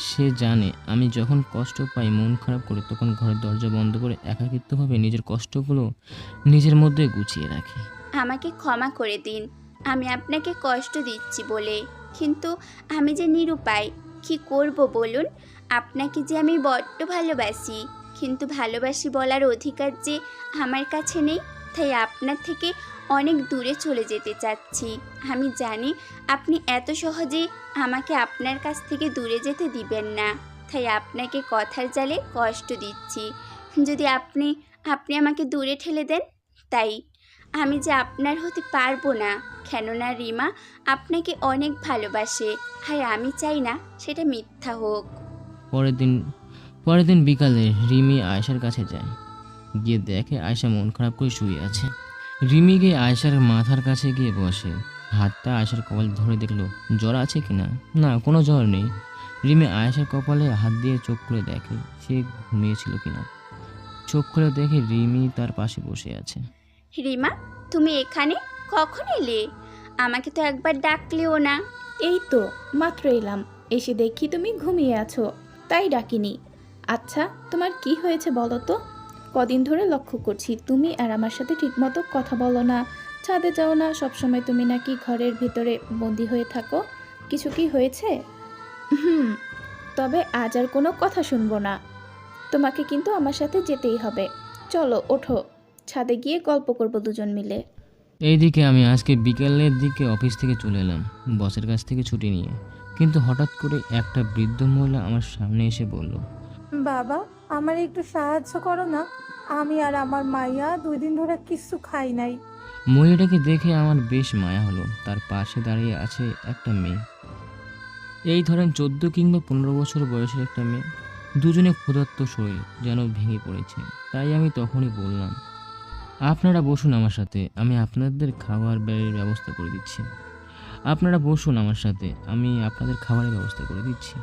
সে জানে আমি যখন কষ্ট পাই, মন খারাপ করে, তখন ঘরের দরজা বন্ধ করে একাকিত্বভাবে নিজের কষ্টগুলো নিজের মধ্যে গুছিয়ে রাখি। আমাকে ক্ষমা করে দিন, আমি আপনাকে কষ্ট দিচ্ছি বলে। কিন্তু আমি যে নিরুপায়, কি করব বলুন? আপনাকে যে আমি বড্ড ভালোবাসি, কিন্তু ভালোবাসি বলার অধিকার যে আমার কাছে নেই, তাই আপনার থেকে অনেক দূরে চলে যেতে চাচ্ছি। আমি জানি আপনি এত সহজে আমাকে আপনার কাছ থেকে দূরে যেতে দিবেন না, তাই আপনাকে কথার জালে কষ্ট দিচ্ছি। যদি আপনি আমাকে দূরে ঠেলে দেন, তাই আমি যে আপনার হতে পারবো না, কেননা রিমা আপনাকে অনেক ভালোবাসে, আর আমি চাই না সেটা মিথ্যা হোক। পরের দিন বিকালে রিমি আয়েশার কাছে যায়। গিয়ে দেখে আয়েশা মন খারাপ করে শুয়ে আছে। রিমি গিয়ে আয়েশার মাথার কাছে গিয়ে বসে, হাতটা আয়েশার কপালে ধরে দেখলো জ্বর আছে কিনা। না, কোনো জ্বর নেই। রিমি আয়েশার কপালে হাত দিয়ে চোখ খুলে দেখে সে ঘুমিয়েছিল কিনা। চোখ খুলে দেখে রিমি তার পাশে বসে আছে। রিমা, তুমি এখানে কখন এলে? আমাকে তো একবার ডাকলেও না। এই তো মাত্র এলাম, এসে দেখি তুমি ঘুমিয়ে আছো, তাই ডাকিনি। আচ্ছা, তোমার কি হয়েছে বলো তো? কদিন ধরে লক্ষ্য করছি তুমি আর আমার সাথে ঠিকমতো কথা বলো না, ছাদে যাও না, সবসময় তুমি নাকি ঘরের ভিতরে বন্দি হয়ে থাকো। কিছু কি হয়েছে? হুম, তবে আজ আর কোনো কথা শুনবো না। তোমাকে কিন্তু আমার সাথে যেতেই হবে। চলো ওঠো, ছাদে গিয়ে গল্প করবো দুজন মিলে। এইদিকে আমি আজকে বিকেলের দিকে অফিস থেকে চলে এলাম বসের কাছ থেকে ছুটি নিয়ে। কিন্তু হঠাৎ করে একটা বৃদ্ধ মহিলা আমার সামনে এসে বলল, বাবা, আমার একটু সাহায্য করো না, আমি আর আমার মাইয়া 2 দিন ধরে কিছু খাই নাই। মহিলাটাকে দেখে আমার বেশ মায়া হলো। তার পাশে দাঁড়িয়ে আছে একটা মেয়ে, এই ধরেন 14 কিংবা 15 বছর বয়সের একটা মেয়ে। দুজনে ক্ষুধার্ত শরীর যেন ভেঙে পড়েছে। তাই আমি তখনই বললাম, আপনারা বসুন আমার সাথে, আমি আপনাদের খাবার ব্যয়ের ব্যবস্থা করে দিচ্ছি। আপনারা বসুন আমার সাথে, আমি আপনাদের খাবারের ব্যবস্থা করে দিচ্ছি।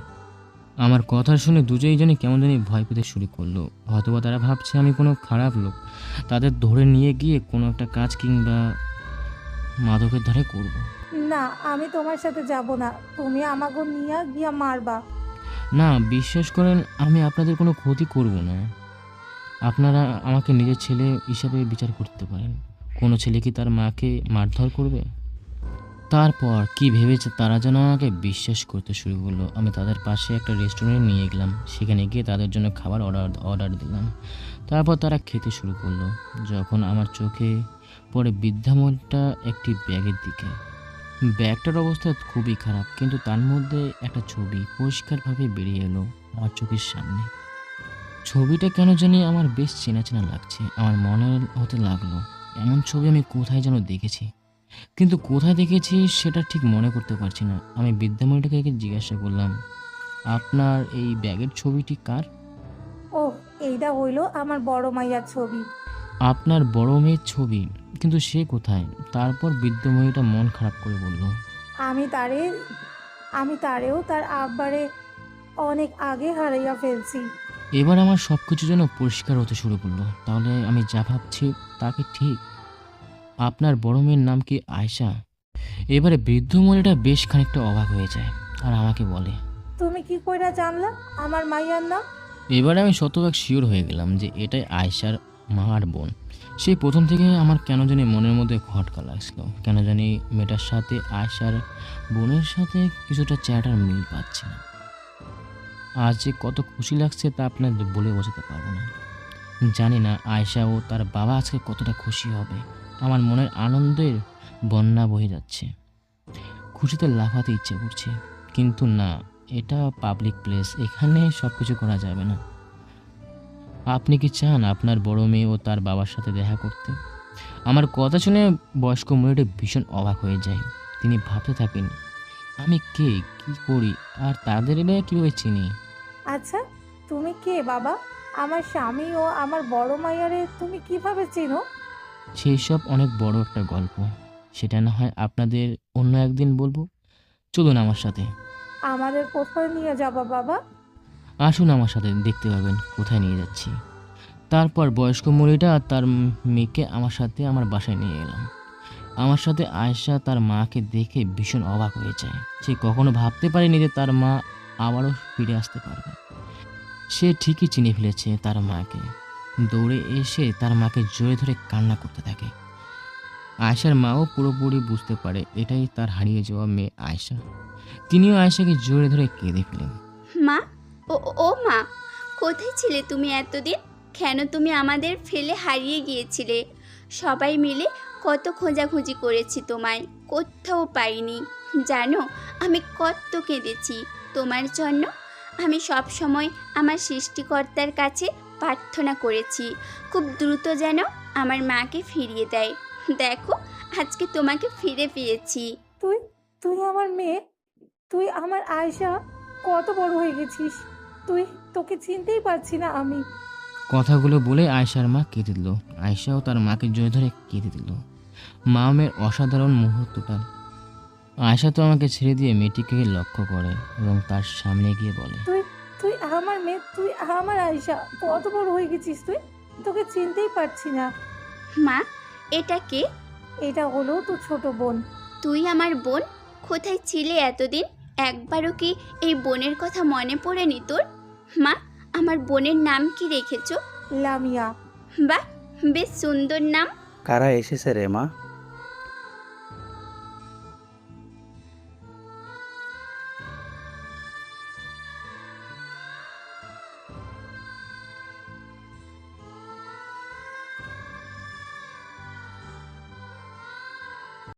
আমার কথা শুনে দুজনে কেমন জানি ভয় পেতে শুরু করলো। হয়তোবা তারা ভাবছে আমি কোনো খারাপ লোক, তাদের ধরে নিয়ে গিয়ে কোনো একটা কাজ কিংবা মাদকের ধারে করব। না, আমি তোমার সাথে যাব না, তুমি আমাকে নিয়ে গিয়া মারবা। না, বিশ্বাস করেন আমি আপনাদের কোনো ক্ষতি করব না। আপনারা আমাকে নিজের ছেলে হিসাবে বিচার করতে পারেন। কোনো ছেলে কি তার মাকে মারধর করবে? তারপর কি ভেবেছে তারা যেন আমাকে বিশ্বাস করতে শুরু করলো। আমি তাদের পাশে একটা রেস্টুরেন্টে নিয়ে গেলাম, সেখানে গিয়ে তাদের জন্য খাবার অর্ডার দিলাম। তারপর তারা খেতে শুরু করলো। যখন আমার চোখে পড়ে বৃদ্ধামণিটা একটি ব্যাগের দিকে। ব্যাগটার অবস্থা খুবই খারাপ, কিন্তু তার মধ্যে একটা ছবি পরিষ্কারভাবে বেরিয়ে এলো আমার চোখের সামনে। ছবিটা কেন জানি আমার বেশ চেনা চেনা লাগছে। আমার মনে হতে লাগলো এমন ছবি আমি কোথায় যেন দেখেছি, কিন্তু কোথায় দেখেছি সেটা ঠিক মনে করতে পারছি না। আমি বৃদ্ধামণিটাকে জিজ্ঞাসা করলাম, আপনার এই ব্যাগের ছবিটি কার? ও, এইটা হইলো আমার বড় মাইয়ার ছবি। আপনার বড় মেয়ের ছবি? কিন্তু সে কোথায়? তারপর বৃদ্ধমণিটা মন খারাপ করে বলল, আমি তারেও তার আব্বারে অনেক আগে হারাইয়া ফেলছি। এবার আমার সব কিছু যেন পরিষ্কার হতে শুরু করলো। তাহলে আমি যা ভাবছি তা কি ঠিক? আপনার বড় মেয়ের নাম কি আয়েশা? এবারে বৃদ্ধ মহিলাটা বেশ খানিকটা অবাক হয়ে যায় আর আমাকে বলে, তুমি কি কইরা জানলা আমার মাইয়ার নাম? এবারে আমি শতভাগ শিওর হয়ে গেলাম যে এটাই আয়েশার মা আর বোন। সেই প্রথম থেকে আমার কেন জানি মনের মধ্যে খটকা লাগছিল। কেন জানি মেয়েটার সাথে আয়েশার বোনের সাথে কিছুটা চ্যাটার মিল পাচ্ছি না। আজ যে কত খুশি লাগছে তা আপনাদের বলে বোঝাতে পারবো না। জানি না আয়েশা ও তার বাবা আজকে কতটা খুশি হবে। আমার মনের আনন্দের বন্যা বয়ে যাচ্ছে। খুশিতে লাফাতে ইচ্ছে করছে, কিন্তু না, এটা পাবলিক প্লেস, এখানে সব কিছু করা যাবে না। আপনি কি চান আপনার বড় মেয়ে ও তার বাবার সাথে দেখা করতে? আমার কথা শুনে বয়স্ক মহিলাটি ভীষণ অবাক হয়ে যায়। তিনি ভাবতে থাকেন, আমি কে, কি করি, আর তাদের কীভাবে চিনি? আচ্ছা, তুমি কে বাবা? আমার স্বামী ও আমার বড় মাইয়ারে তুমি কিভাবে চেনো? সেই সব অনেক বড় একটা গল্প, সেটা না হয় আপনাদের অন্য একদিন বলবো। চলুন আমার সাথে। আমাদের কোথায় নিয়ে যাবা বাবা? আসুন আমার সাথে, দেখতে পাবেন কোথায় নিয়ে যাচ্ছি। তারপর বয়স্ক মহিলাটা আর তার মেয়েকে আমার সাথে আমার বাসায় নিয়ে এলাম। আমার সাথে আয়েশা তার মাকে দেখে ভীষণ অবাক হয়ে যায়। সে কখনো ভাবতে পারেনি যে তার মা আবারও ফিরে আসতে পারবে। সে ঠিকই চিনে ফেলেছে তার মাকে। দৌড়ে এসে তার মাকে জড়িয়ে ধরে কান্না করতে থাকে। আয়েশার মাও পুরোপুরি বুঝতে পারে এটাই তার হারিয়ে যাওয়া মেয়ে আয়েশা। তিনিও আয়েশাকে জড়িয়ে ধরে কেঁদে ফেলেন। মা, ও ও মা, কোথায় ছিলে তুমি এতদিন? কেন তুমি আমাদের ফেলে হারিয়ে গিয়েছিলে? সবাই মিলে কত খোঁজাখুঁজি করেছি তোমায়, কোথাও পাইনি। জানো আমি কত কেঁদেছি তোমার জন্য। আমি সব সময় আমার সৃষ্টিকর্তার কাছে প্রার্থনা করেছি খুব দ্রুত যেন আমার মাকে ফিরিয়ে দেয়। দেখো আজকে তোমাকে ফিরে পেয়েছি। তুই তুই আমার মেয়ে, তুই আমার আয়শা, কত বড় হয়ে গেছিস তুই, তোকে চিনতেই পারছি না আমি। কথাগুলো বলে আয়েশার মা কেঁদে দিল। আয়েশাও তার মাকে জড়িয়ে ধরে কেঁদে দিল। মা মেয়ের অসাধারণ মুহূর্তটা। আয়েশা তো আমাকে ছেড়ে দিয়ে মেয়েটিকে লক্ষ্য করে এবং তার সামনে গিয়ে বলে, তুই তুই আমার মেয়ে, তুই আমার আয়শা, কত বড় হয়ে গেছিস তুই, তোকে চিনতেই পারছি না। মা, এটা কে? এটা হলো তোর ছোট বোন। তুই আমার বোন? কোথায় ছিলে এতদিন? একবারও কি এই বোনের কথা মনে পড়েনি তোর? মা, আমার বোনের নাম কি রেখেছো? লামিয়া। বাহ, বেশ সুন্দর নাম। কারা এসেছে রে মা?